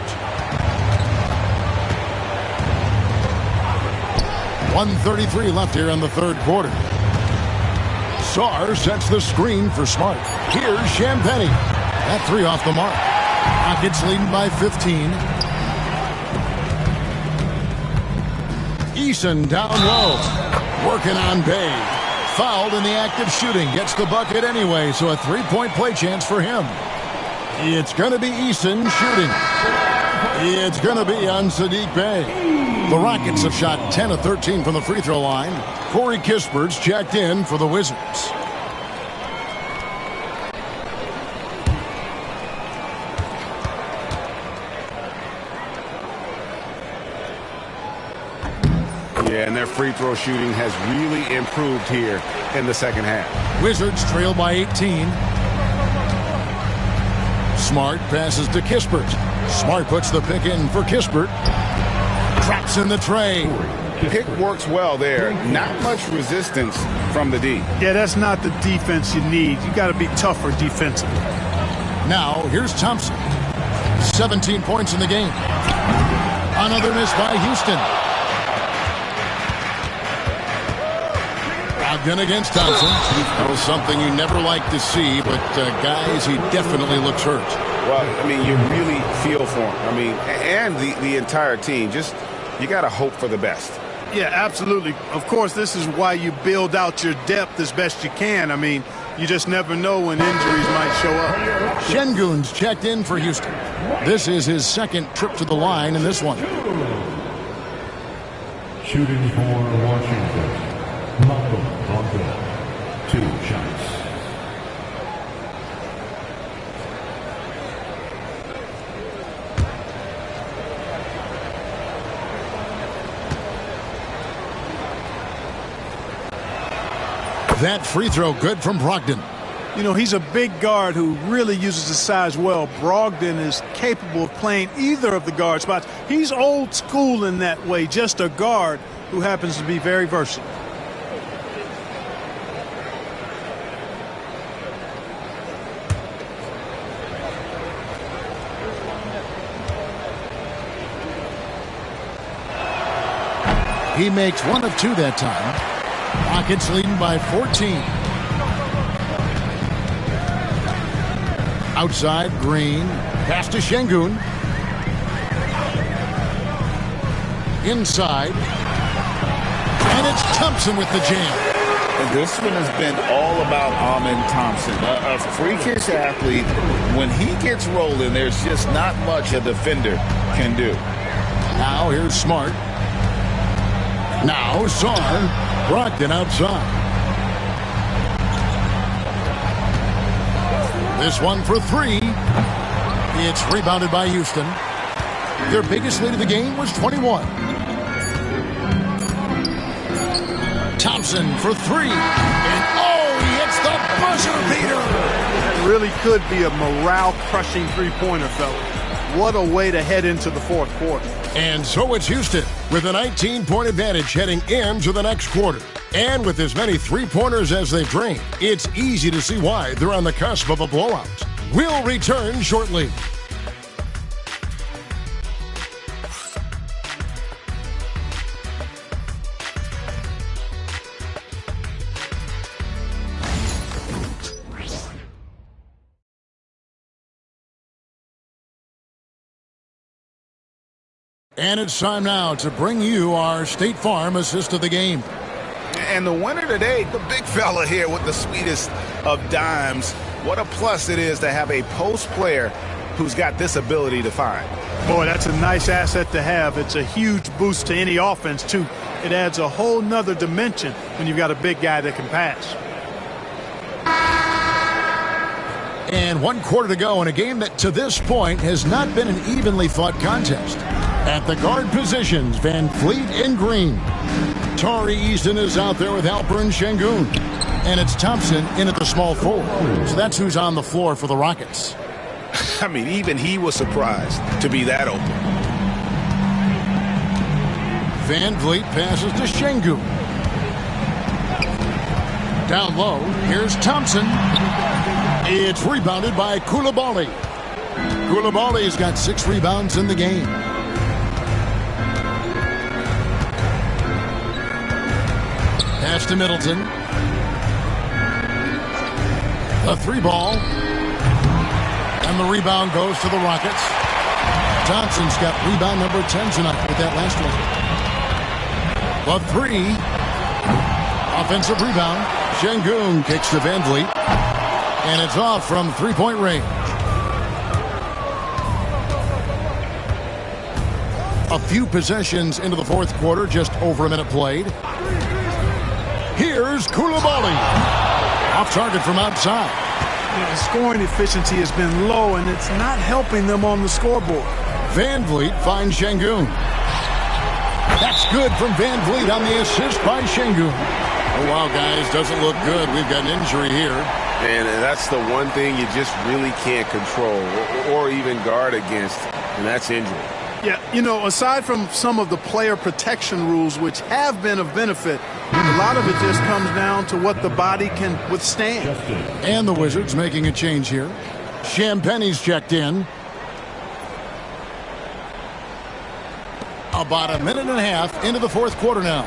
1:33 left here in the third quarter. Sarr sets the screen for Smart. Here's Champagnie. That three off the mark. Rockets leading by 15. Eason down low. Working on Bay. Fouled in the act of shooting. Gets the bucket anyway, so a three-point play chance for him. It's going to be Eason shooting. It's going to be on Saddiq Bey. The Rockets have shot 10 of 13 from the free throw line. Corey Kispert's checked in for the Wizards. Yeah, and their free throw shooting has really improved here in the second half. Wizards trail by 18. Smart passes to Kispert. Smart puts the pick in for Kispert. Traps in the tray. Pick works well there. Not much resistance from the D. Yeah, that's not the defense you need. You got to be tougher defensively. Now, here's Thompson. 17 points in the game. Another miss by Houston. Again against Thompson. That was something you never like to see, but guys, he definitely looks hurt. Well, I mean, you really feel for him. I mean, and the entire team. Just, you got to hope for the best. Yeah, absolutely. Of course, this is why you build out your depth as best you can. I mean, you just never know when injuries might show up. Şengün's checked in for Houston. This is his second trip to the line in this one. Shooting for Washington. Malcolm Brogdon, 2 shots. That free throw good from Brogdon. You know, he's a big guard who really uses his size well. Brogdon is capable of playing either of the guard spots. He's old school in that way, just a guard who happens to be very versatile. He makes 1 of 2 that time. Rockets leading by 14. Outside, Green. Pass to Şengün. Inside. And it's Thompson with the jam. And this one has been all about Amen Thompson. A freakish athlete. When he gets rolling, there's just not much a defender can do. Now here's Smart. Now Sarr. Brogdon outside. This one for 3. It's rebounded by Houston. Their biggest lead of the game was 21. Thompson for 3. And he hits the buzzer beater. That really could be a morale-crushing three-pointer, fellas. What a way to head into the fourth quarter. And so it's Houston with a 19-point advantage heading into the next quarter. And with as many three-pointers as they've drained, it's easy to see why they're on the cusp of a blowout. We'll return shortly. And it's time now to bring you our State Farm assist of the game. And the winner today, the big fella here with the sweetest of dimes. What a plus it is to have a post player who's got this ability to find. Boy, that's a nice asset to have. It's a huge boost to any offense, too. It adds a whole nother dimension when you've got a big guy that can pass. And And 1 quarter to go in a game that to this point has not been an evenly fought contest. At the guard positions, Van Fleet and Green. Tari Eason is out there with Alperen Sengun. And it's Thompson in at the small forward. So that's who's on the floor for the Rockets. I mean, even he was surprised to be that open. Van Vliet passes to Sengun. Down low, here's Thompson. It's rebounded by Coulibaly. Coulibaly's got 6 rebounds in the game. Pass to Middleton. A 3-ball. And the rebound goes to the Rockets. Thompson's got rebound number 10 tonight with that last one. The 3. Offensive rebound. Sengun kicks to Van Vliet. And it's off from 3-point range. A few possessions into the fourth quarter, just over a minute played. Here's Coulibaly. Off target from outside. The scoring efficiency has been low, and it's not helping them on the scoreboard. Van Vliet finds Sengun. That's good from Van Vliet on the assist by Sengun. Oh, wow, guys, doesn't look good. We've got an injury here. And that's the one thing you just really can't control or even guard against, and that's injury. Yeah, aside from some of the player protection rules, which have been of benefit, a lot of it just comes down to what the body can withstand. And the Wizards making a change here. Champagne's checked in. About a minute and a half into the fourth quarter now.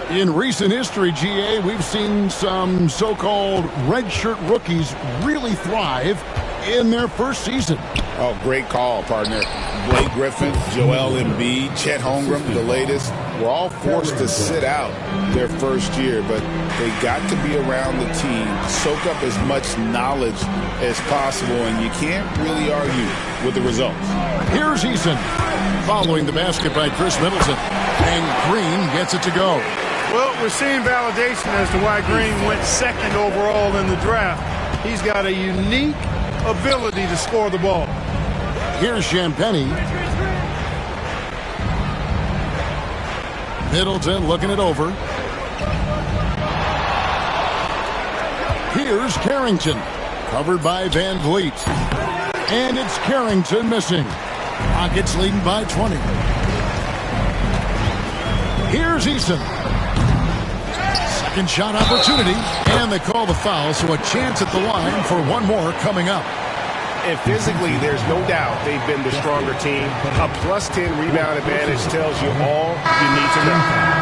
In recent history, GA, we've seen some so-called redshirt rookies really thrive in their first season. Oh, great call, partner. Blake Griffin, Joel Embiid, Chet Holmgren, the latest, were all forced to sit out their first year, but they got to be around the team, soak up as much knowledge as possible, and you can't really argue with the results. Here's Eason following the basket by Chris Middleton, and Green gets it to go. Well, we're seeing validation as to why Green went second overall in the draft. He's got a unique ability to score the ball. Here's Champagnie. Middleton looking it over. Here's Carrington. Covered by Van Vliet. And it's Carrington missing. Rockets leading by 20. Here's Eason. Second shot opportunity. And they call the foul, so a chance at the line for one more coming up. And physically, there's no doubt they've been the stronger team. A +10 rebound advantage tells you all you need to know.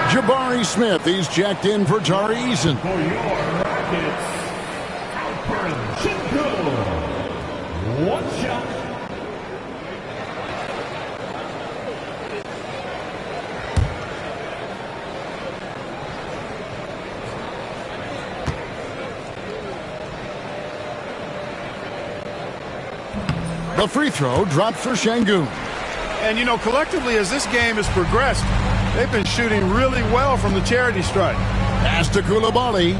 Jabari Smith, he's checked in for Tari Eason. For your Rockets, Alperen Sengun. One shot. The free throw drops for Sengun. And, collectively, as this game has progressed, they've been shooting really well from the charity stripe. Pass to Coulibaly.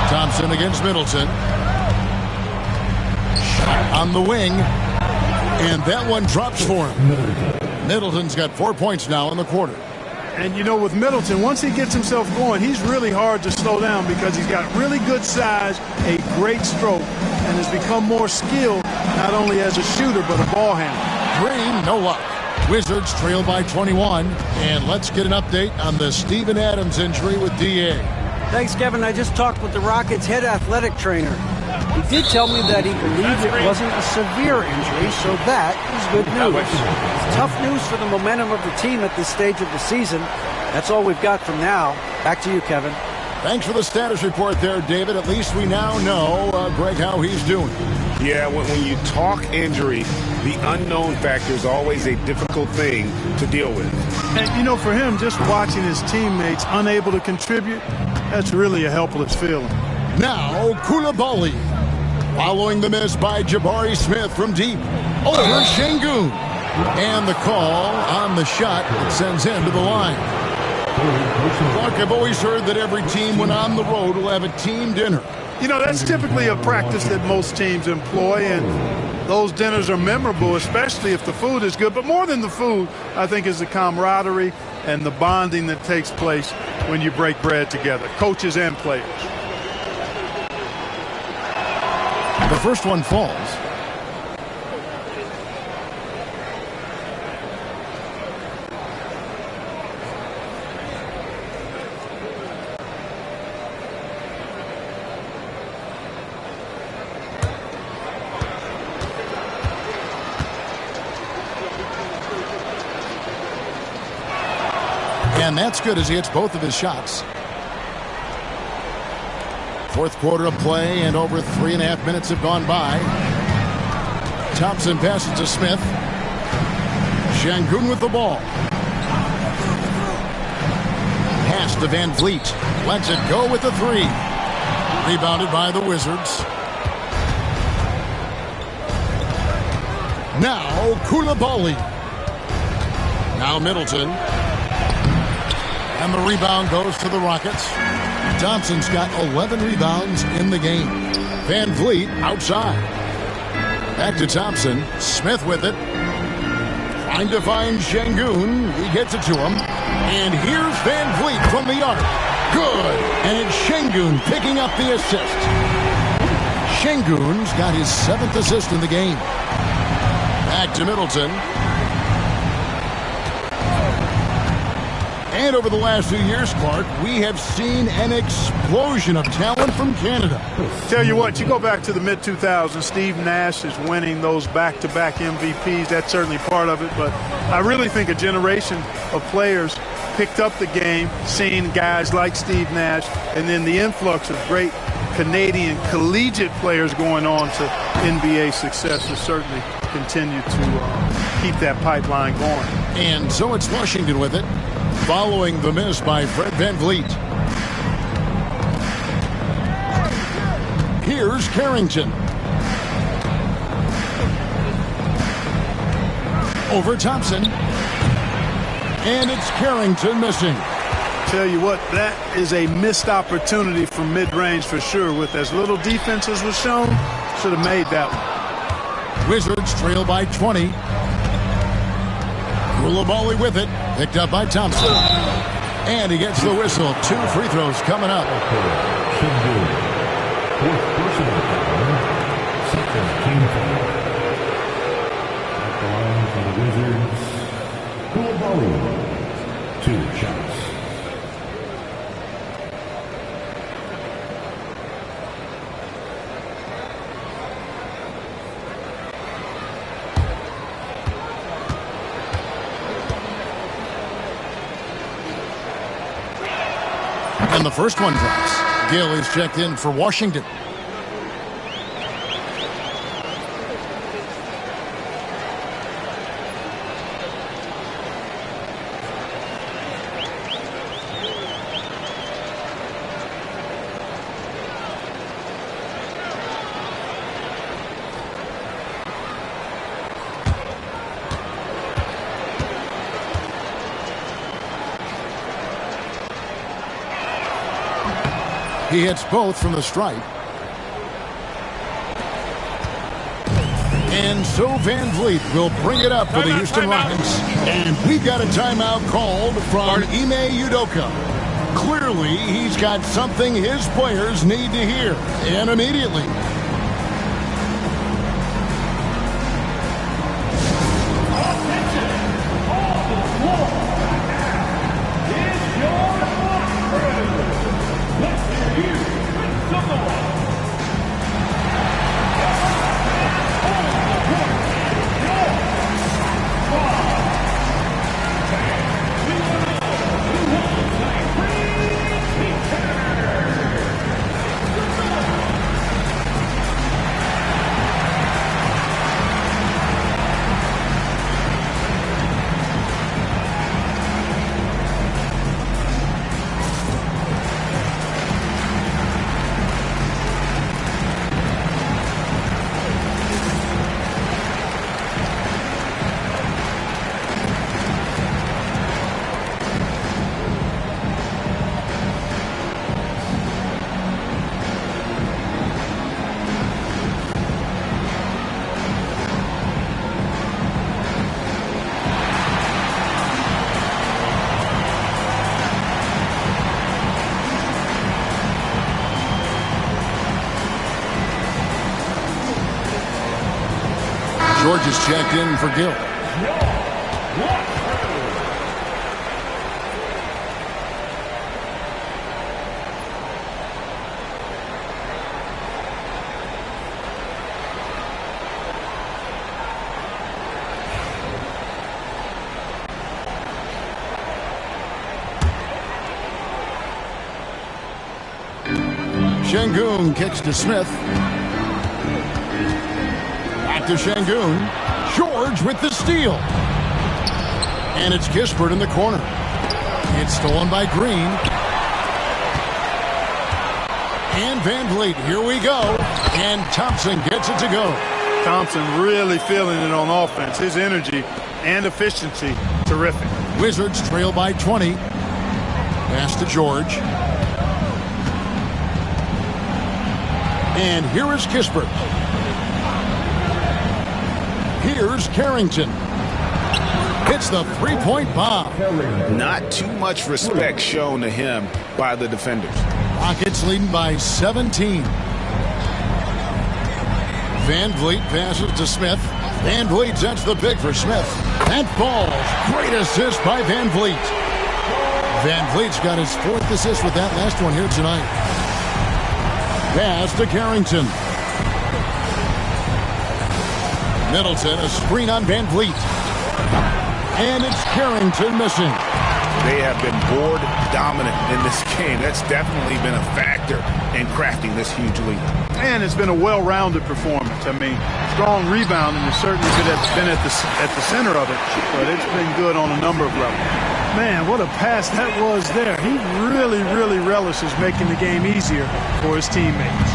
Thompson against Middleton. Shot on the wing. And that one drops for him. Middleton's got 4 points now in the quarter. And, with Middleton, once he gets himself going, he's really hard to slow down because he's got really good size, a great stroke, and has become more skilled not only as a shooter but a ball handler. Green, no luck. Wizards trail by 21. And let's get an update on the Steven Adams injury with DA. Thanks, Kevin. I just talked with the Rockets' head athletic trainer. He did tell me that he believed it wasn't a severe injury, so that is good news. It's tough news for the momentum of the team at this stage of the season. That's all we've got from now. Back to you, Kevin. Thanks for the status report there, David. At least we now know, Greg, how he's doing. Yeah, when you talk injury, the unknown factor is always a difficult thing to deal with. And, for him, just watching his teammates unable to contribute, that's really a helpless feeling. Now, Coulibaly. Following the miss by Jabari Smith from deep. Over Sengun. And the call on the shot that sends him to the line. Look, I've always heard that every team when on the road will have a team dinner. You know, that's typically a practice that most teams employ, and those dinners are memorable, especially if the food is good. But more than the food, I think, is the camaraderie and the bonding that takes place when you break bread together, coaches and players. The first one falls. And that's good as he hits both of his shots. Fourth quarter of play, and over 3.5 minutes have gone by. Thompson passes to Smith. Sengun with the ball. Pass to Van Vliet. Lets it go with the three. Rebounded by the Wizards. Now Coulibaly. Now Middleton. And the rebound goes to the Rockets. Thompson's got 11 rebounds in the game. Van Vliet outside. Back to Thompson. Smith with it. Trying to find Sengun. He gets it to him. And here's Van Vliet from the arc. Good. And it's Sengun picking up the assist. Sengun's got his 7th assist in the game. Back to Middleton. And over the last few years, Clark, we have seen an explosion of talent from Canada. Tell you what, you go back to the mid-2000s, Steve Nash is winning those back-to-back MVPs. That's certainly part of it. But I really think a generation of players picked up the game, seeing guys like Steve Nash, and then the influx of great Canadian collegiate players going on to NBA success has certainly continued to keep that pipeline going. And so it's Washington with it, following the miss by Fred VanVleet. Here's Carrington. Over Thompson. And it's Carrington missing. Tell you what, that is a missed opportunity from mid-range for sure. With as little defense as was shown, should have made that one. Wizards trail by 20. Coulibaly with it. Picked up by Thompson. And he gets the whistle. 2 free throws coming up. Fourth personal foul. Second team foul. At the line for the Wizards, Coulibaly. 2 shots. And the first one drops. Gill is checked in for Washington. He hits both from the stripe. And so VanVleet will bring it up for the Houston Rockets. And we've got a timeout called from Ime Udoka. Clearly, he's got something his players need to hear, and immediately. George is checked in for Gill. Şengün kicks to Smith. Back to Şengün. George with the steal. And it's Kispert in the corner. It's stolen by Green. And Van Vliet, here we go. And Thompson gets it to go. Thompson really feeling it on offense. His energy and efficiency, terrific. Wizards trail by 20. Pass to George. And here is Kispert. Here's Carrington. Hits the three-point bomb. Not too much respect shown to him by the defenders. Rockets leading by 17. Van Vliet passes to Smith. Van Vliet sets the pick for Smith. That falls. Great assist by Van Vliet. Van Vliet's got his 4th assist with that last one here tonight. Pass to Carrington. Middleton, a screen on Van Vliet. And it's Carrington missing. They have been board dominant in this game. That's definitely been a factor in crafting this huge lead. And it's been a well-rounded performance. I mean, strong rebounding has certainly been at the center of it, but it's been good on a number of levels. Man, what a pass that was there. He really, really relishes making the game easier for his teammates.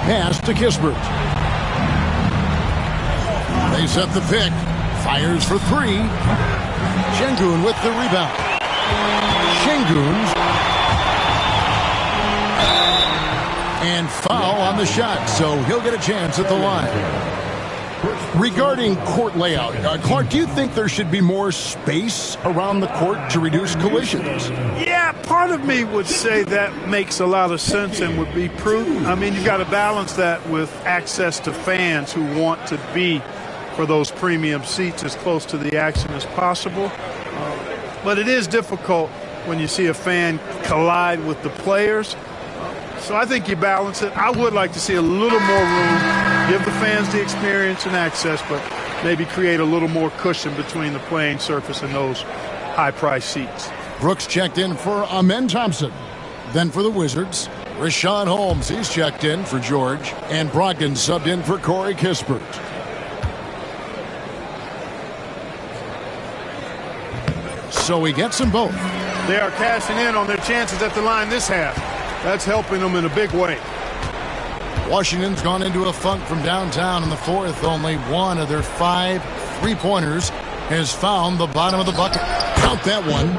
Pass to Kispert. They set the pick. Fires for 3. Şengün with the rebound. Şengün. And foul on the shot, so he'll get a chance at the line. Regarding court layout, Clark, do you think there should be more space around the court to reduce collisions? Yeah, part of me would say that makes a lot of sense and would be prudent. I mean, you've got to balance that with access to fans who want to be for those premium seats as close to the action as possible. But it is difficult when you see a fan collide with the players. So I think you balance it. I would like to see a little more room, give the fans the experience and access, but maybe create a little more cushion between the playing surface and those high-priced seats. Brooks checked in for Amen Thompson. Then for the Wizards, Richaun Holmes, he's checked in for George. And Brogdon subbed in for Corey Kispert. So he gets them both. They are cashing in on their chances at the line this half. That's helping them in a big way. Washington's gone into a funk from downtown in the 4th. Only one of their 5 3-pointers has found the bottom of the bucket. Count that one.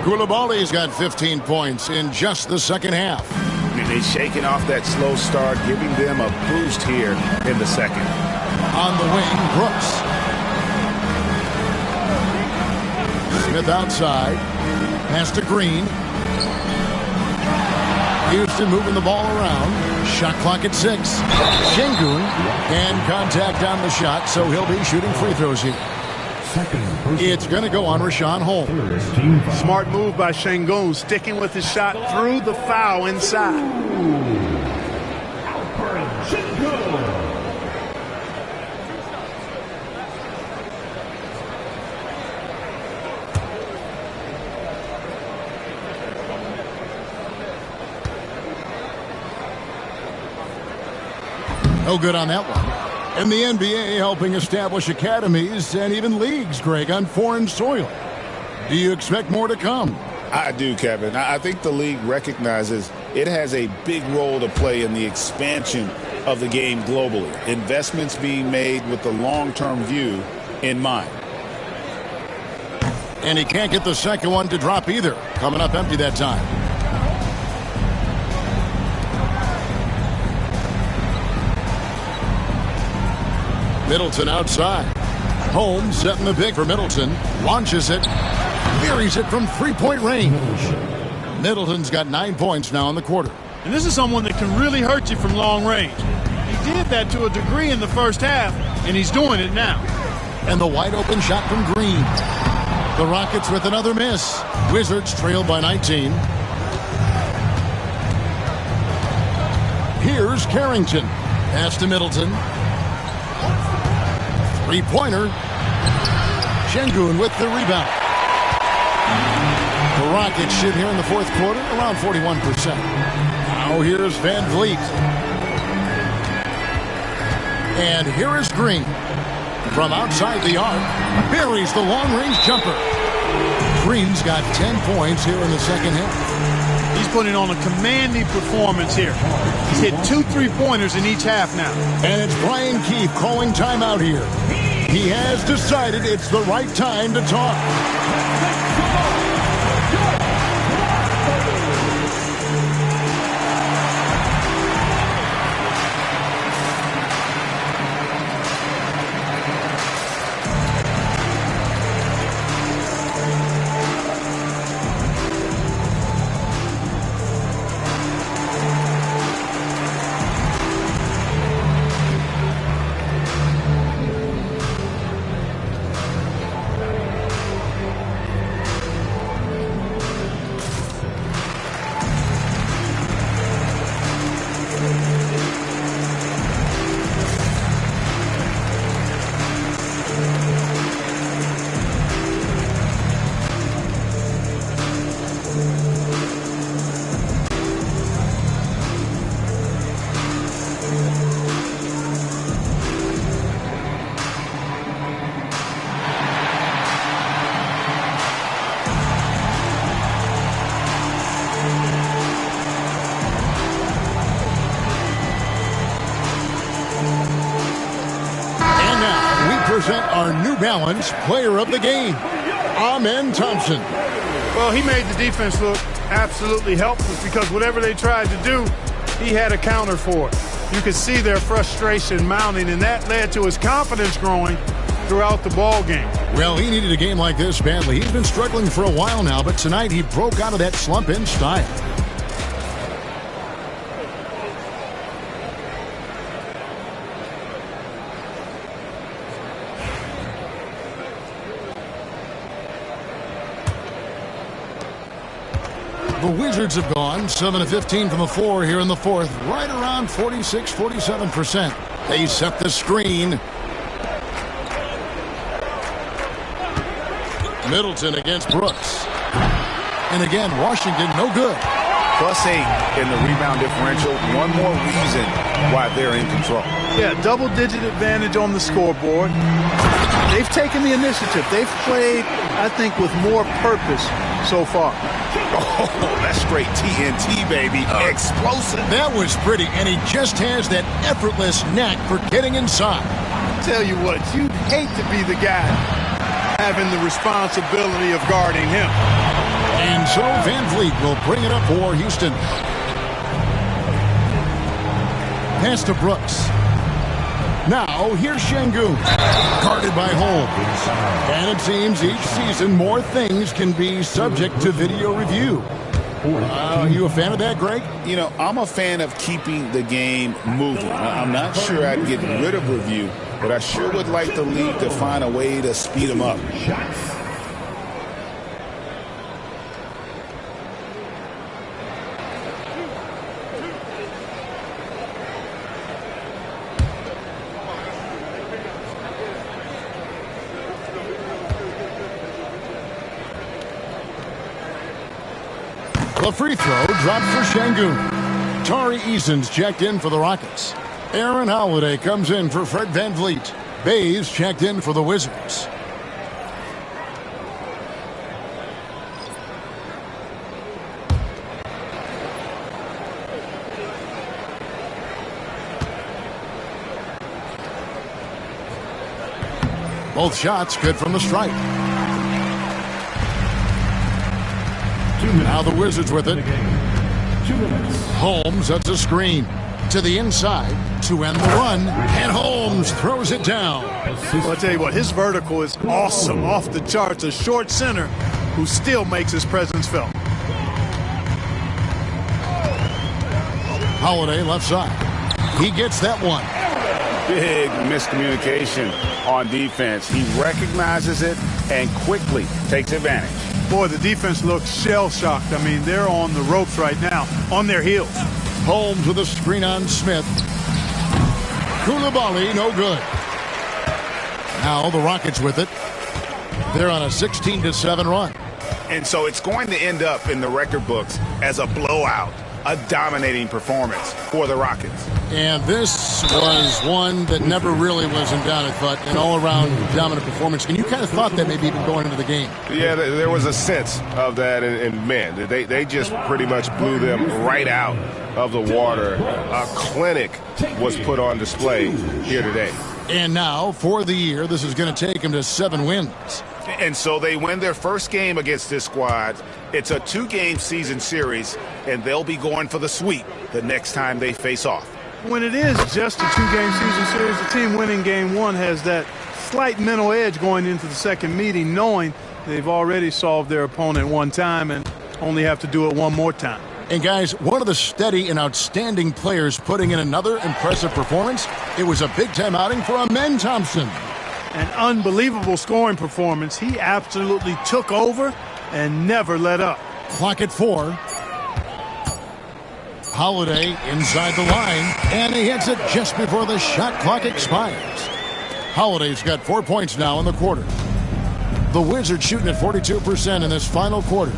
Koulibaly's got 15 points in just the second half. And they're shaking off that slow start, giving them a boost here in the second. On the wing, Brooks. Smith outside. Pass to Green. Houston moving the ball around. Shot clock at 6. Şengün and contact on the shot, so he'll be shooting free throws here. It's going to go on Richaun Holmes. Smart move by Şengün, sticking with his shot through the foul inside. No good on that one. And the NBA helping establish academies and even leagues, Greg, on foreign soil. Do you expect more to come? I do, Kevin. I think the league recognizes it has a big role to play in the expansion of the game globally. Investments being made with the long-term view in mind. And he can't get the second one to drop either. Coming up empty that time. Middleton outside. Holmes setting the pick for Middleton. Launches it. Buries it from 3-point range. Middleton's got 9 points now in the quarter. And this is someone that can really hurt you from long range. He did that to a degree in the first half, and he's doing it now. And the wide open shot from Green. The Rockets with another miss. Wizards trail by 19. Here's Carrington. Pass to Middleton. Three-pointer. Şengün with the rebound. The Rockets shoot here in the fourth quarter around 41%. Now here's Van Vliet. And here is Green. From outside the arc, buries the long-range jumper. Green's got 10 points here in the second half. He's putting on a commanding performance here. He's hit 2 3-pointers in each half now. And it's Brian Keefe calling timeout here. He has decided it's the right time to talk. Present our New Balance player of the game, Amen Thompson. Well, he made the defense look absolutely helpless because whatever they tried to do, he had a counter for it. You could see their frustration mounting, and that led to his confidence growing throughout the ball game. Well, he needed a game like this badly. He's been struggling for a while now, but tonight he broke out of that slump in style. The Wizards have gone 7 of 15 from the floor here in the fourth, right around 46-47%. They set the screen. Middleton against Brooks. And again, Washington no good. +8 in the rebound differential. One more reason why they're in control. Yeah, double-digit advantage on the scoreboard. They've taken the initiative. They've played, I think, with more purpose so far. Oh, that's straight TNT, baby. Explosive. That was pretty, and he just has that effortless knack for getting inside. Tell you what, you'd hate to be the guy having the responsibility of guarding him. And so Van Vliet will bring it up for Houston. Pass to Brooks. Now, here's Şengün, guarded by Holmes. And it seems each season more things can be subject to video review. Are you a fan of that, Greg? You know, I'm a fan of keeping the game moving. I'm not sure I'd get rid of review, but I sure would like the league to find a way to speed them up. The free throw dropped for Şengün. Tari Eason's checked in for the Rockets. Aaron Holiday comes in for Fred Van Vliet. Bays checked in for the Wizards. Both shots good from the stripe. Now the Wizards with it. Holmes sets a screen to the inside to end the run, and Holmes throws it down. Well, I'll tell you what, his vertical is awesome, off the charts. A short center who still makes his presence felt. Holiday left side. He gets that one. Big miscommunication on defense. He recognizes it and quickly takes advantage. Boy, the defense looks shell-shocked. I mean, they're on the ropes right now, on their heels. Holmes with a screen on Smith. Koulibaly, no good. Now the Rockets with it. They're on a 16-7 run. And so it's going to end up in the record books as a blowout, a dominating performance for the Rockets. And this was one that never really was in doubt, I thought, an all-around dominant performance. And you kind of thought that maybe even going into the game. Yeah, there was a sense of that, and man, they just pretty much blew them right out of the water. A clinic was put on display here today. And now, for the year, this is going to take them to 7 wins. And so they win their first game against this squad. It's a 2-game season series, and they'll be going for the sweep the next time they face off. When it is just a 2-game season series, the team winning game 1 has that slight mental edge going into the second meeting, knowing they've already solved their opponent one time and only have to do it one more time. And guys, one of the steady and outstanding players putting in another impressive performance, it was a big-time outing for Amen Thompson. An unbelievable scoring performance. He absolutely took over and never let up. Clock at 4. Holiday inside the line, and he hits it just before the shot clock expires. Holiday's got 4 points now in the quarter. The Wizards shooting at 42% in this final quarter.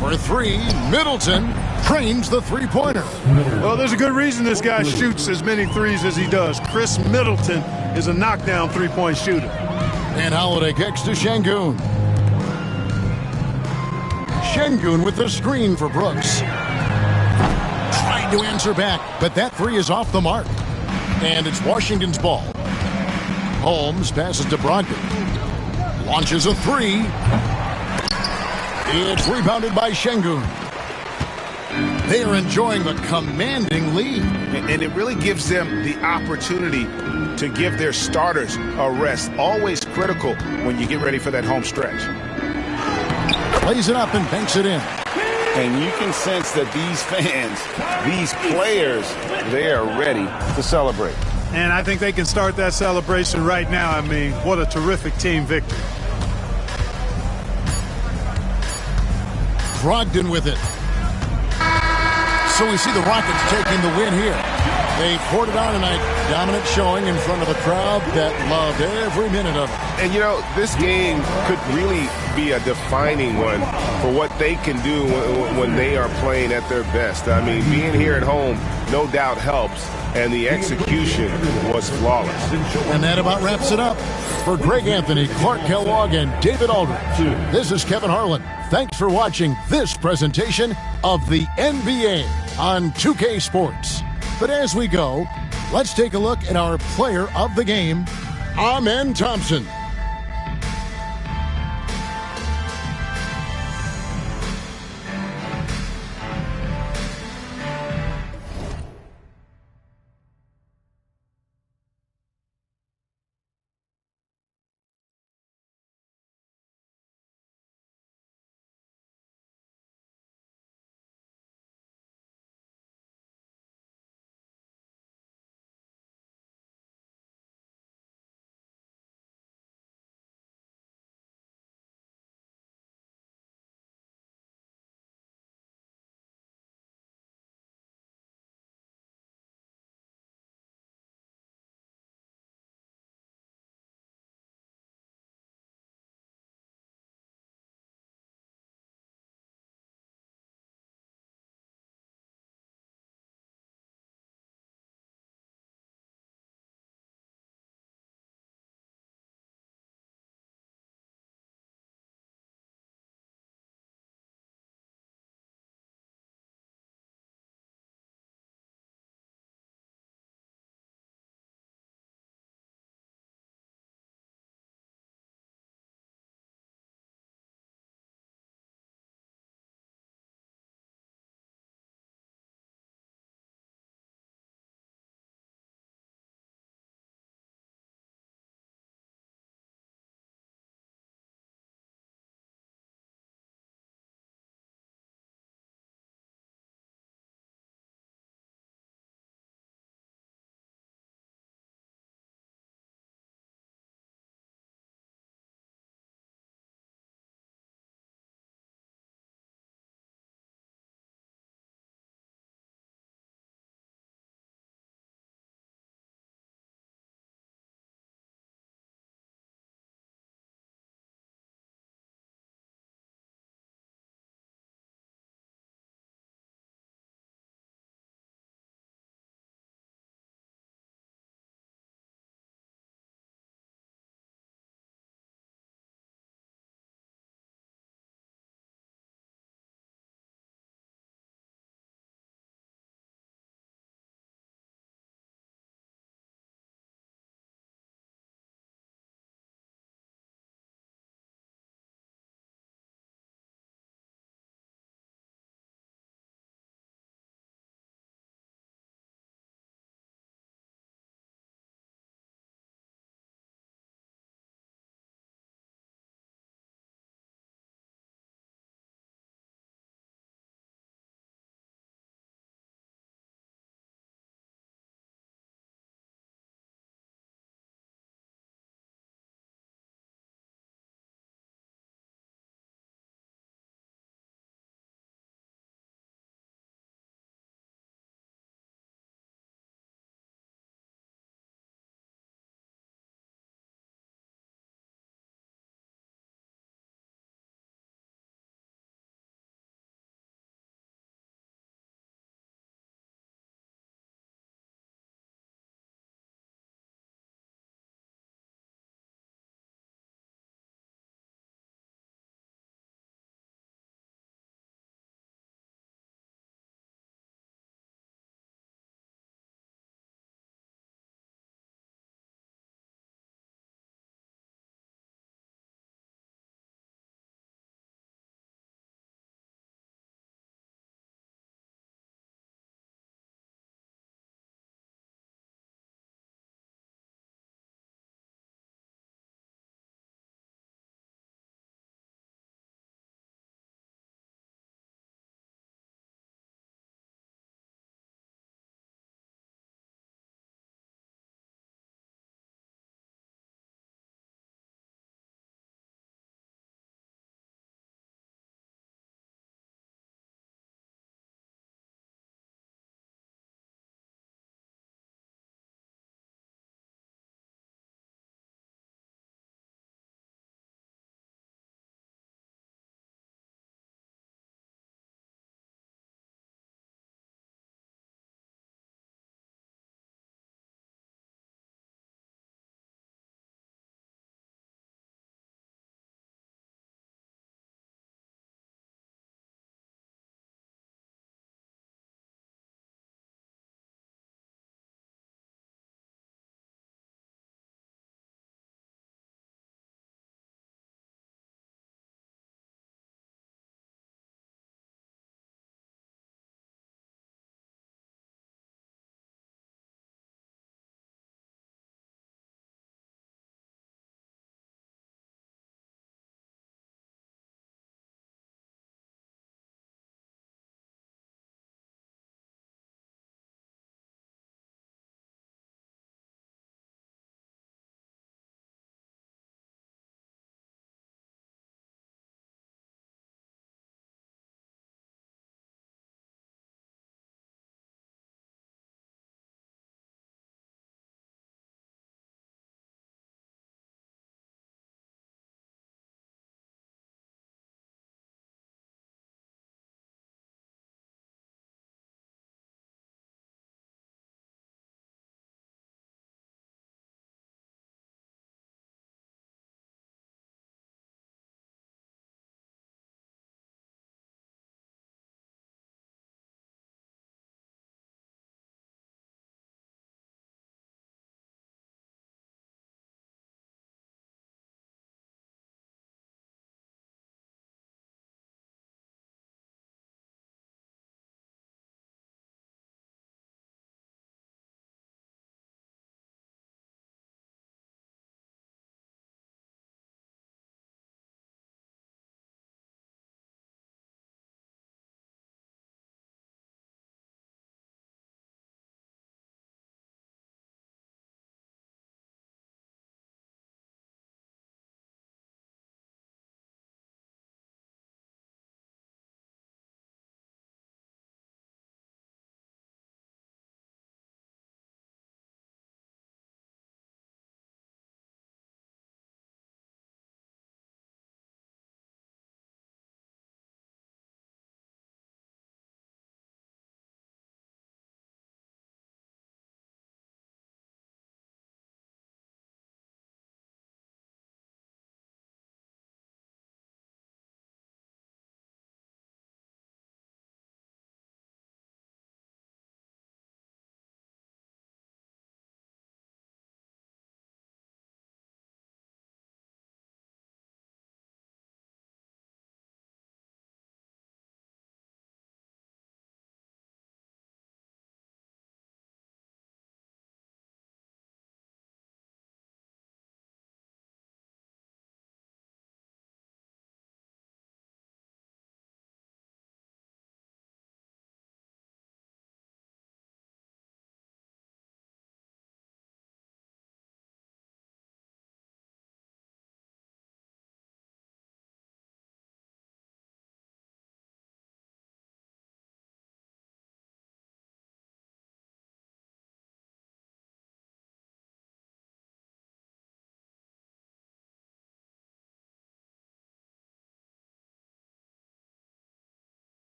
For 3, Middleton trains the three-pointer. Well, there's a good reason this guy shoots as many threes as he does. Chris Middleton is a knockdown three-point shooter. And Holiday kicks to Şengün. Şengün with the screen for Brooks. Tried to answer back, but that three is off the mark. And it's Washington's ball. Holmes passes to Brogdon. Launches a three. It's rebounded by Şengün. They are enjoying the commanding lead. And it really gives them the opportunity to give their starters a rest. Always critical when you get ready for that home stretch. Plays it up and banks it in. And you can sense that these fans, these players, they are ready to celebrate. And I think they can start that celebration right now. I mean, what a terrific team victory. Brogdon with it. So we see the Rockets taking the win here. They poured it on tonight. Dominant showing in front of a crowd that loved every minute of it. And, you know, this game could really be a defining one for what they can do when they are playing at their best. I mean, being here at home no doubt helps, and the execution was flawless. And that about wraps it up. For Greg Anthony, Clark Kellogg, and David Aldridge, this is Kevin Harlan. Thanks for watching this presentation of the NBA on 2K Sports. But as we go, let's take a look at our player of the game, Amen Thompson.